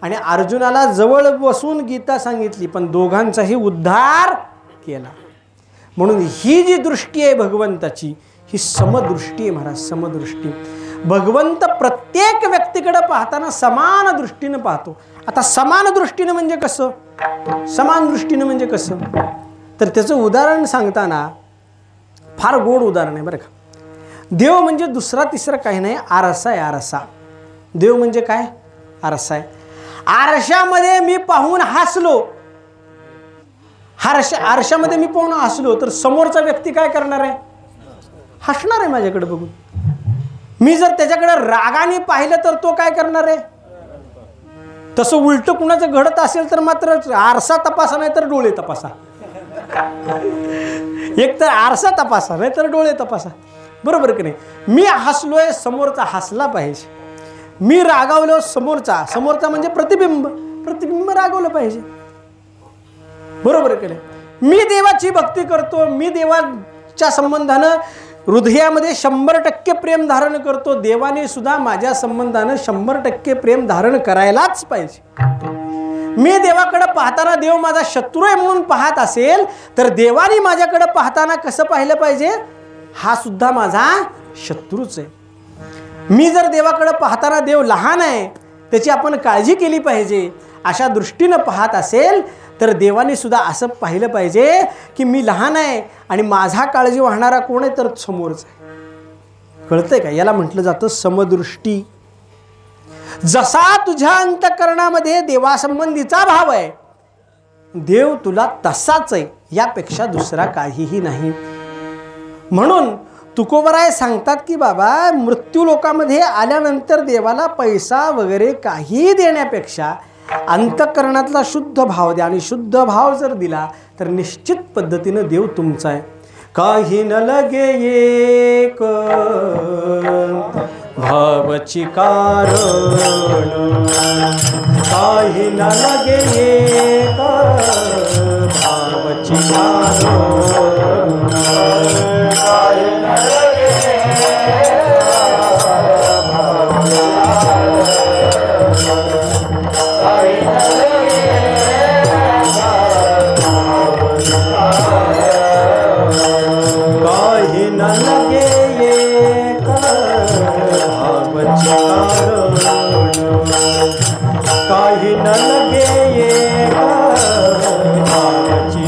आणि अर्जुनाला जवळ बसून गीता सांगितली, पण दोघांचाही उद्धार केला. म्हणून ही जी दृष्टी आहे भगवंताची, ही समदृष्टी आहे महाराज. समदृष्टी. भगवंत प्रत्येक व्यक्तीकडे पाहताना समान दृष्टीनं पाहतो. आता समान दृष्टीनं म्हणजे कसं? समान दृष्टीनं म्हणजे कसं? तर त्याचं उदाहरण सांगताना फार गोड उदाहरण आहे बरं का. देव म्हणजे दुसरा तिसरा काही नाही, आरसा आहे. आरसा. देव म्हणजे काय? आरसा आहे. आरशामध्ये मी पाहून हसलो, आरशामध्ये मी पाहून हसलो तर समोरचा व्यक्ती काय करणार आहे? हसणार आहे माझ्याकडे बघून. मी जर त्याच्याकडे रागाने पाहिलं तर तो काय करणार आहे? तसं उलट कुणाचं घडत असेल तर मात्र आरसा तपासा, नाही तर डोळे तपासा. एक तर आरसा तपासा, नाही तर डोळे तपासा. बरोबर की नाही? मी हसलोय, समोरचा हसला पाहिजे. मी रागावलो, समोरचा म्हणजे प्रतिबिंब रागवलं पाहिजे. बरोबर की नाही? मी देवाची भक्ती करतो, मी देवाच्या संबंधानं हृदयामध्ये 100% प्रेम धारण करतो, देवाने सुद्धा माझ्या संबंधानं 100% प्रेम धारण करायलाच पाहिजे. मी देवाकडे पाहताना देव माझा शत्रू आहे म्हणून पाहत असेल तर देवाने माझ्याकडे पाहताना कसं पाहिलं पाहिजे? हा सुद्धा माझा शत्रूच आहे. मी जर देवाकडे पाहताना देव लहान आहे, त्याची आपण काळजी केली पाहिजे, अशा दृष्टीनं पाहत असेल तर देवाने सुद्धा असं पाहिलं पाहिजे की मी लहान आहे आणि माझा काळजी वाहणारा कोण आहे? तर समोरच आहे. कळतंय का? याला म्हटलं जातं समदृष्टी. जसा तुझ्या अंतःकरणामध्ये देवासंबंधीचा भाव आहे, देव तुला तसाच आहे, यापेक्षा दुसरा काहीही नाही. म्हणून तुकोबराय सांगतात की बाबा, मृत्यू लोकामध्ये आल्यानंतर देवाला पैसा वगैरे काही देण्यापेक्षा अंतःकरणातला शुद्ध भाव द्या, आणि शुद्ध भाव जर दिला तर निश्चित पद्धतीनं देव तुमचा आहे. काही न लगे एक भावची कारण, काही न लगे एक भावची कारण, काही न लगे काही न लगे भावची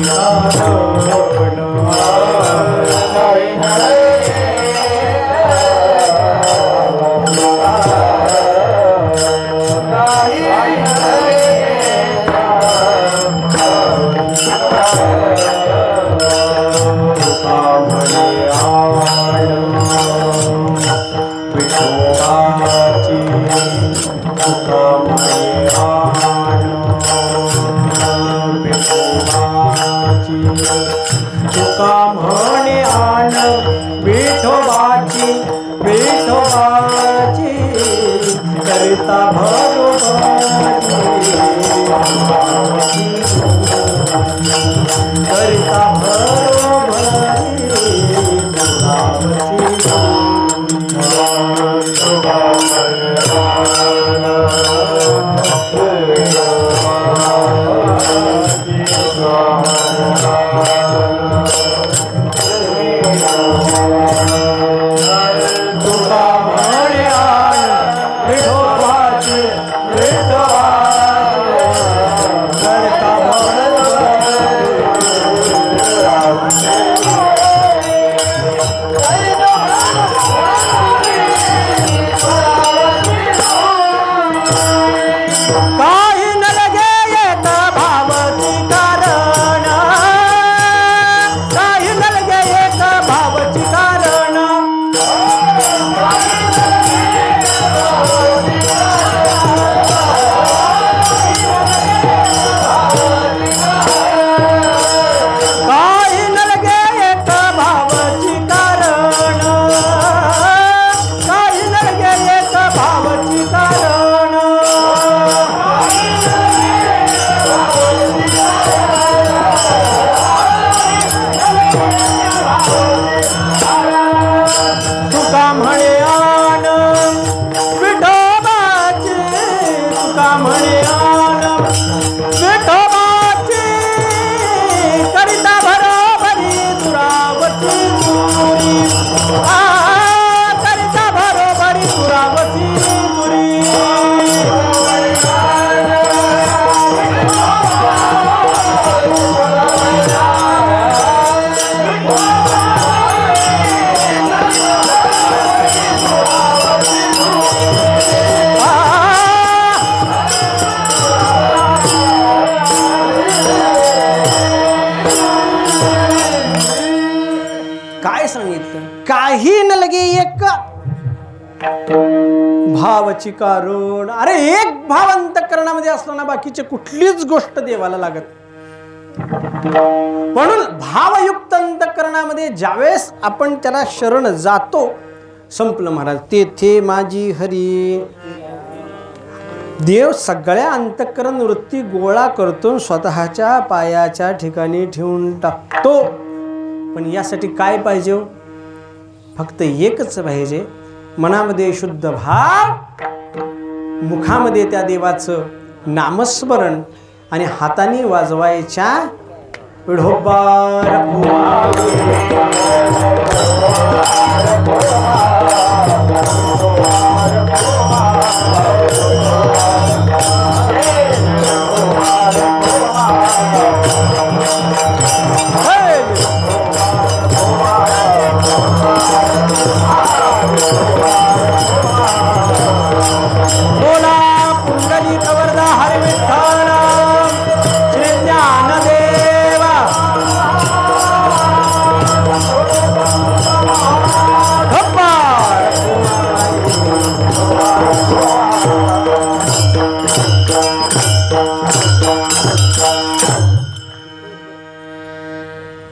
म्हणे आण विठोबाची विठोबाची करिता भरोबाची करिता भरोबाची काही न लगे एक भावाची कारण. अरे एक भाव अंतःकरणामध्ये असला ना बाकीचे कुठलीच गोष्ट देवाला लागत. म्हणून भावयुक्त अंतःकरणामध्ये ज्यावेळेस आपण त्याला शरण जातो संपलं महाराज. तेथे माझी हरी. देव सगळ्या अंतःकरण वृत्ती गोळा करतो स्वतःच्या पायाच्या ठिकाणी ठेवून टाकतो. पण यासाठी काय पाहिजे? फक्त एकच पाहिजे, मनामध्ये शुद्ध भाव, मुखामध्ये त्या देवाचं नामस्मरण आणि हाताने वाजवायच्या विठोबार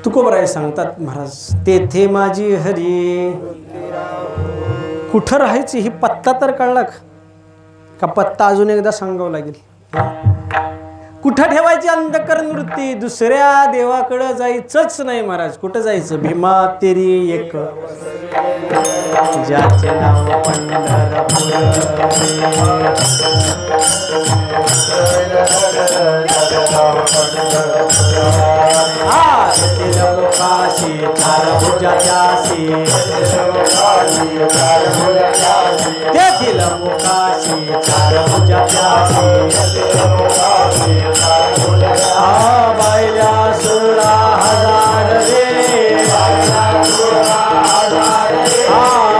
तुकोबराय सांगतात महाराज, तेथे माझी हरी. कुठं राहायची ही पत्ता तर कळला का? पत्ता अजून एकदा सांगावं लागेल. कुठं ठेवायची अंतःकरण वृत्ती? दुसऱ्या देवाकडे जायचंच नाही महाराज. कुठं जायचं? भीमा तेरी एक, ज्याचे नाव पंढरपूर. काशी चार भुजाची, तेथील मुकाशी चार भुजाची. बायल्या 16,000 रे,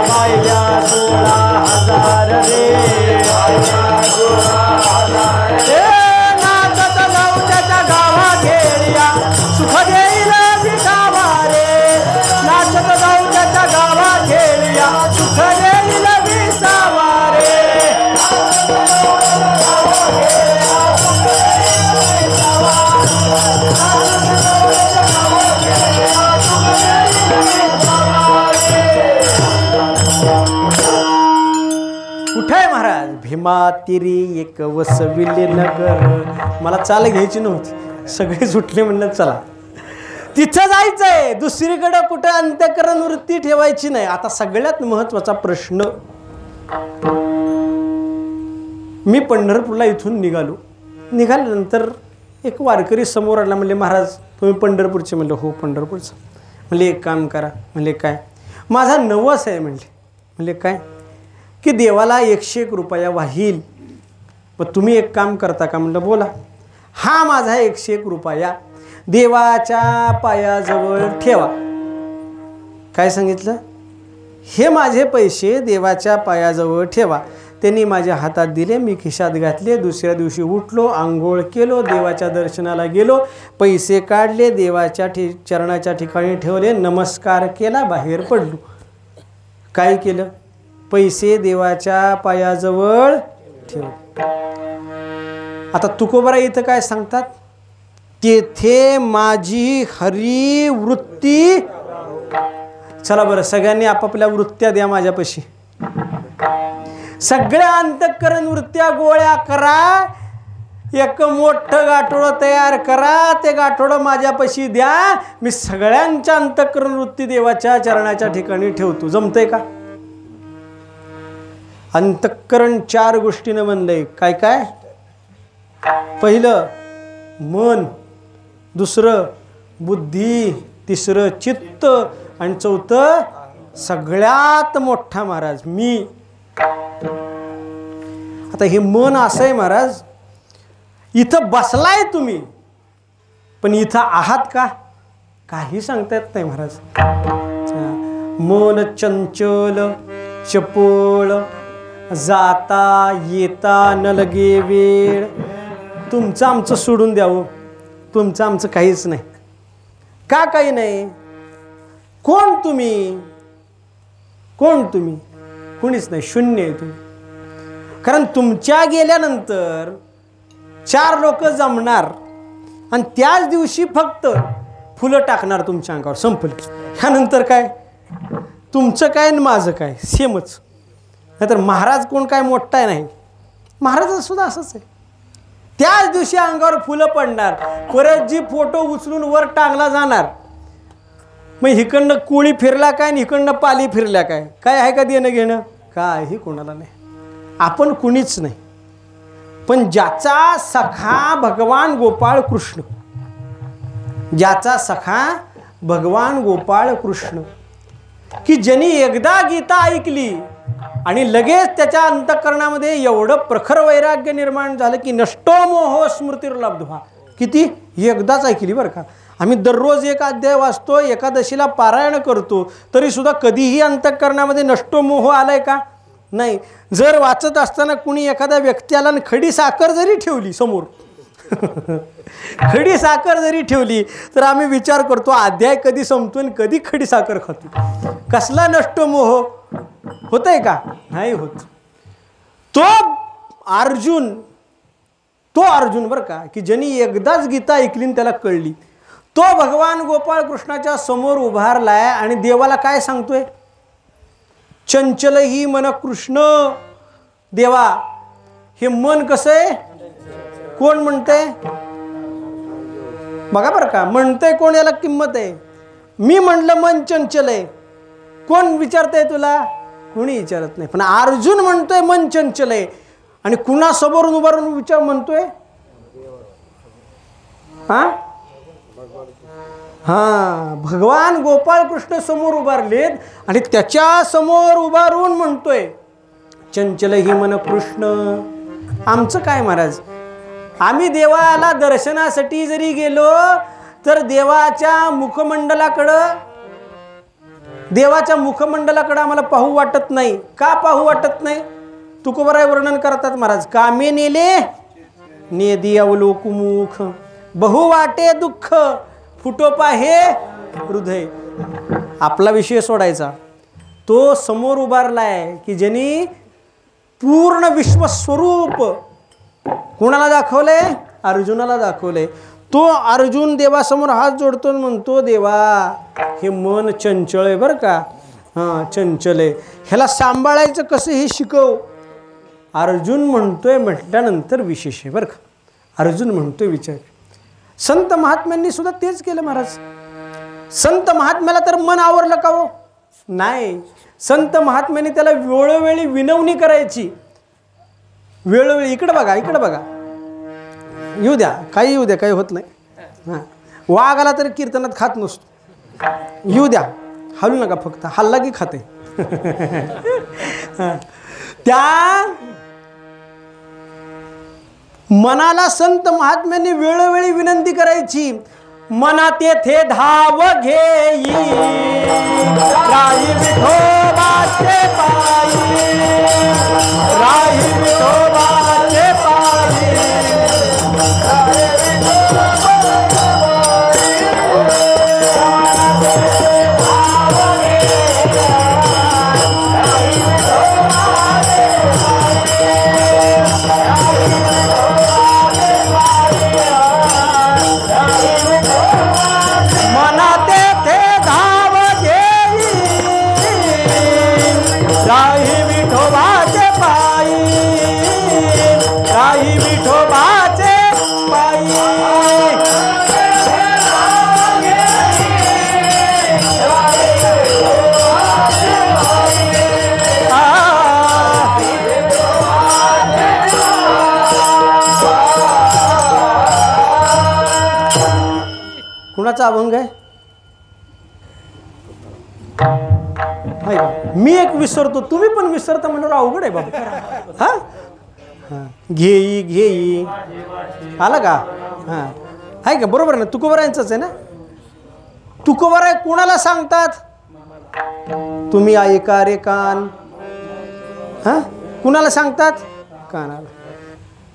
बायल्या 16,000 रे. नाचत जाऊ त्याच्या गावा घेऊया, सुख देईल विठावा रे. नाचत जाऊ त्याच्या गावा घेऊया, सुख देईल विसावा रे. Oh, कुठे आहे महाराज? भीमा तिरी एक वसविले नगर. मला चाल घ्यायची नव्हती, सगळे सुटले म्हणलं चला तिथं जायचंय. दुसरीकडे कुठे अंतःकरण वृत्ती ठेवायची नाही. आता सगळ्यात महत्वाचा प्रश्न, मी पंढरपूरला इथून निघाल्यानंतर एक वारकरी समोर आला. म्हणले महाराज तुम्ही पंढरपूरचे? म्हणलं हो पंढरपूरचं. म्हणले एक काम करा. म्हणले काय? माझा नवस आहे. म्हणले काय? की देवाला 101 रुपया वाहील. मग तुम्ही एक काम करता का? म्हणलं बोला. हा माझा 101 रुपया देवाच्या पायाजवळ ठेवा. काय सांगितलं? हे माझे पैसे देवाच्या पायाजवळ ठेवा. त्यांनी माझ्या हातात दिले, मी खिशात घातले. दुसऱ्या दिवशी उठलो, आंघोळ केलो, देवाच्या दर्शनाला गेलो, पैसे काढले, देवाच्या चरणाच्या ठिकाणी ठेवले, नमस्कार केला, बाहेर पडलो. काय केलं? पैसे देवाच्या पायाजवळ ठेव. आता तुकोबारा इथं काय सांगतात? तेथे माझी हरी वृत्ती. चला बरं, सगळ्यांनी आपापल्या वृत्त्या द्या माझ्यापाशी. सगळ्या अंतःकरण वृत्त्या गोळ्या करा, एक मोठं गाठोडं तयार करा, ते गाठोडं माझ्यापाशी द्या. मी सगळ्यांच्या अंतःकरण वृत्ती देवाच्या चरणाच्या ठिकाणी ठेवतो. जमतंय का? अंतःकरण 4 गोष्टीनं बनलंय. काय काय? पहिलं मन, दुसरं बुद्धी, तिसरं चित्त, आणि चौथं सगळ्यात मोठा महाराज मी. आता हे मन असं आहे महाराज, इथं बसलाय तुम्ही, पण इथं आहात का? काही सांगता येत नाही महाराज. मन चंचल चपळ, जाता येता न लगे वेळ. तुमचं आमचं सोडून द्यावं, तुमचं आमचं काहीच नाही. का काही नाही? कोण तुम्ही? कोण तुम्ही? कुणीच नाही, शून्य आहे तुम्ही. कारण तुमच्या गेल्यानंतर 4 लोक जमणार आणि त्याच दिवशी फक्त फुलं टाकणार तुमच्या अंगावर, संपलं. ह्यानंतर काय? तुमचं काय आणि माझं काय सेमच. नाहीतर महाराज कोण काय मोठा आहे नाही, महाराज सुद्धा असंच आहे. त्याच दिवशी अंगावर फुलं पडणार, परत जी फोटो उचलून वर टांगला जाणार. मग हिकडनं कोळी फिरला काय आणि हिकडनं पाली फिरल्या काय, काय आहे का देणं घेणं? काही कोणाला नाही, आपण कुणीच नाही. पण ज्याचा सखा भगवान गोपाळ कृष्ण, ज्याचा सखा भगवान गोपाळ कृष्ण, की ज्यांनी एकदा गीता ऐकली आणि लगेच त्याच्या अंतःकरणामध्ये एवढं प्रखर वैराग्य निर्माण झालं की नष्टो मोह स्मृतिर्लब्ध्वा. किती? एकदाच ऐकली बरं का. आम्ही दररोज एक अध्याय वाचतो, एकादशीला पारायण करतो, तरीसुद्धा कधीही अंतःकरणामध्ये नष्टो मोह आलाय का? नाही. जर वाचत असताना कुणी एखादा व्यक्ती आला आणि खडी साखर जरी ठेवली समोर खडी साखर जरी ठेवली तर आम्ही विचार करतो अध्याय कधी संपतो आणि कधी खडी साखर खातो. कसला नष्टो मोह होतंय का? नाही होत. तो अर्जुन बरं का, की ज्यांनी एकदाच गीता ऐकली त्याला कळली, तो भगवान गोपाळ कृष्णाच्या समोर उभारलाय आणि देवाला काय सांगतोय? चंचल ही मन कृष्ण. देवा हे मन कसं आहे? कोण म्हणतंय? बघा बरं का, म्हणतंय कोण, याला किंमत आहे. मी म्हणलं मन चंचल आहे, कोण विचारतंय तुला? कोणी विचारत नाही. पण अर्जुन म्हणतोय मन चंचल आहे आणि कुणासमोरून उभारून विचार म्हणतोय? भगवान गोपाळ कृष्ण समोर उभारलेत आणि त्याच्या समोर उभारून म्हणतोय चंचल ही मन कृष्ण. आमचं काय महाराज? आम्ही देवाला दर्शनासाठी जरी गेलो तर देवाच्या मुखमंडलाकडे आम्हाला पाहू वाटत नाही. का पाहू वाटत नाही? तुकोबाराय वर्णन करतात महाराज, कामे नेले नेदी अवलोकुमुख, बहु वाटे दुःख फुटो पाहे हृदय. आपला विषय सोडायचा. तो समोर उभारलाय की ज्यांनी पूर्ण विश्वस्वरूप कोणाला दाखवलंय? अर्जुनाला दाखवलंय. तो अर्जुन देवासमोर हात जोडतो आणि म्हणतो देवा हे मन चंचल आहे बरं का. चंचल आहे, ह्याला सांभाळायचं कसं हे शिकव. अर्जुन म्हणतोय म्हटल्यानंतर विशेष आहे बरं का. अर्जुन म्हणतोय विचार. संत महात्म्यांनी सुद्धा तेच केलं महाराज. संत महात्म्याला तर मन आवरलं का हो? नाही. संत महात्म्याने त्याला वेळोवेळी विनवणी करायची. वेळोवेळी इकडं बघा, इकडं बघा, येऊ द्या, काही येऊ द्या, काही होत नाही. हां, वाघ आला तर कीर्तनात खात नसतो. येऊ द्या, हलू नका, फक्त हल्ला की खाते. त्या मनाला संत महात्म्यांनी वेळोवेळी विनंती करायची. मना तेथे धाव घेई राही विठोबाचे पायी, राही विठोबाचे पायी. कुणाचा अभंग आहे? मी एक विसरतो, तुम्ही पण विसरता म्हणून अवघड आहे बाबा. हा, घेई घेई आला का? हा, आहे का? बरोबर ना, तुकोबारायांचंच आहे ना. तुकोबाराय कुणाला सांगतात? तुम्ही ऐका रे कान. हा, कुणाला सांगतात? कानाला.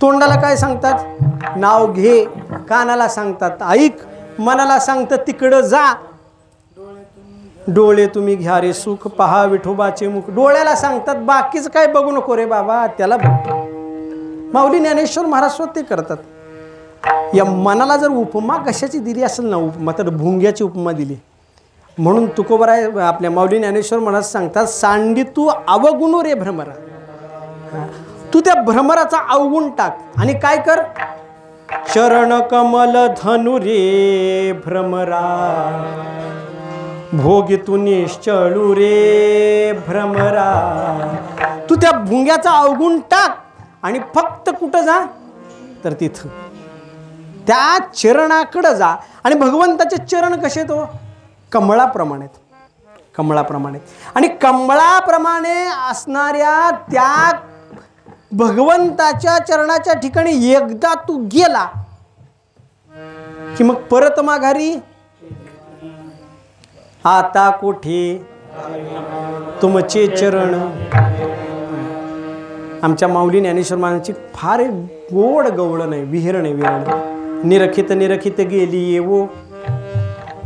तोंडाला काय सांगतात? नाव घे. कानाला सांगतात ऐक. मनाला सांगतं तिकडं जा. डोळे तुम्ही घ्या रे सुख, पहा विठोबाचे मुख. डोळ्याला सांगतात बाकीच काय बघू नको रे बाबा, त्याला बघ. माऊली ज्ञानेश्वर महाराज ते करतात. या मनाला जर उपमा कशाची दिली असेल ना, उपमा तर भुंग्याची उपमा दिली. म्हणून तुकोबाराय आपल्या माऊली ज्ञानेश्वर महाराज सांगतात, सांडी तू अवगुण रे भ्रमरा. तू त्या भ्रमराचा अवगुण टाक आणि काय कर? चरण कमल धनु रे भ्रमरा, भोगी तू निश्चळू रे भ्रमरा. तू त्या भुंग्याचा अवगुण टाक आणि फक्त कुठं जा? तर तिथं त्या चरणाकडं जा. आणि भगवंताचे चरण कसे? तो कमळाप्रमाणे, कमळाप्रमाणे. आणि कमळाप्रमाणे असणाऱ्या त्या भगवंताच्या चरणाच्या ठिकाणी एकदा तू गेला की मग परत माघारी आता कोठे तुमचे चरण. आमच्या माऊली ज्ञानेश्वर महाराजांची फार गोड गवळण आहे, विहरण आहे, विहरण. निरखित निरखित गेली येवो,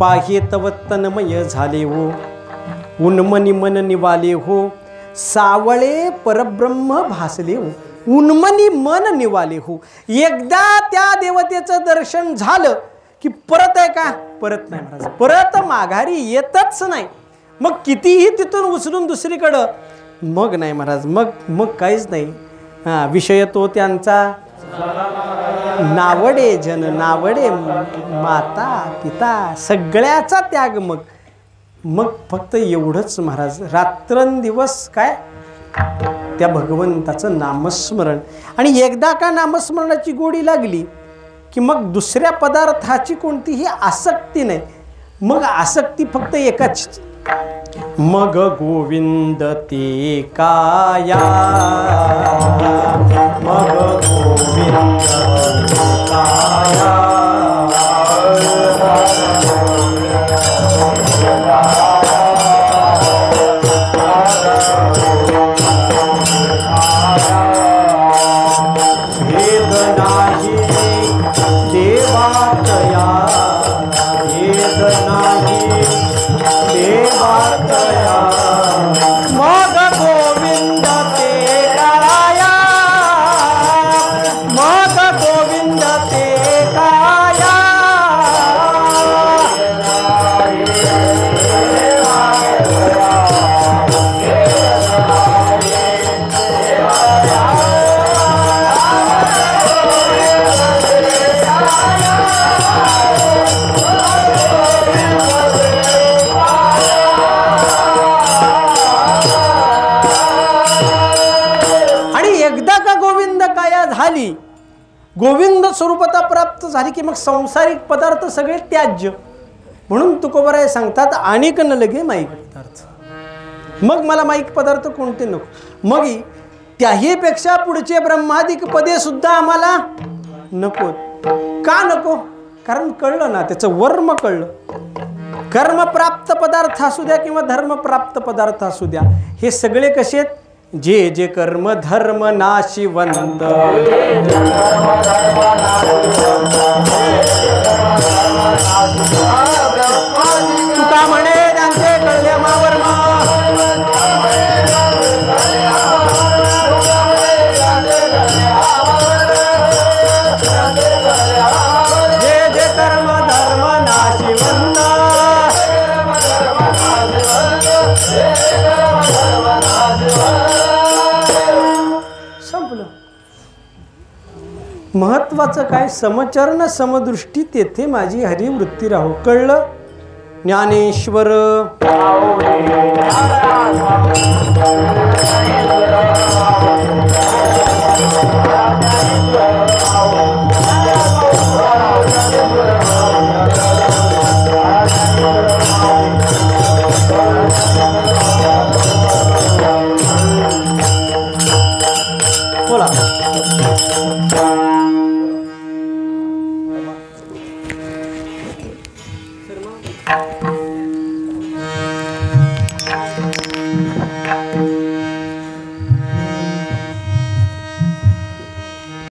पाहे तव तन्मय झाले हो, उन्मनी मन निवाले हो, सावळे परब्रह्म भासले हो, उन्मनी मन निवाले हो. एकदा त्या देवतेचं दर्शन झालं की परत आहे का? परत नाही महाराज, परत माघारी येतच नाही. मग कितीही तिथून उचलून दुसरीकडं, मग नाही महाराज, मग काहीच नाही. हां, विषय तो त्यांचा नावडे जन, नावडे माता पिता, सगळ्याचा त्याग. मग फक्त एवढंच महाराज, रात्रंदिवस काय? त्या भगवंताचं नामस्मरण. आणि एकदा का नामस्मरणाची गोडी लागली की मग दुसऱ्या पदार्थाची कोणतीही आसक्ती नाही. मग आसक्ती फक्त एकाच, मग गोविंद ते काया, मग गोविंद ते काया. गोविंद स्वरूपता प्राप्त झाली की मग संसारिक पदार्थ सगळे त्याज्य. म्हणून तुकोबराय सांगतात आणिक न लगे माईक पदार्थ. मग मला माईक पदार्थ कोणते नको. मग त्याही पेक्षा पुढचे ब्रह्मादिक पदे सुद्धा आम्हाला नको. का नको? कारण कळलं ना, त्याचं वर्म कळलं. कर्मप्राप्त पदार्थ असू द्या किंवा धर्मप्राप्त पदार्थ असू द्या, हे सगळे कसे आहेत? जे जे कर्म धर्म नाशिवंत, तुका म्हणे त्यांचे कळले मावर्म. जे जे कर्म धर्म नाशिवंत, संपलं. महत्वाचं काय? समचरण समदृष्टी तेथे माझी हरिवृत्ती राहो. कळलं? ज्ञानेश्वर बोला. सर मग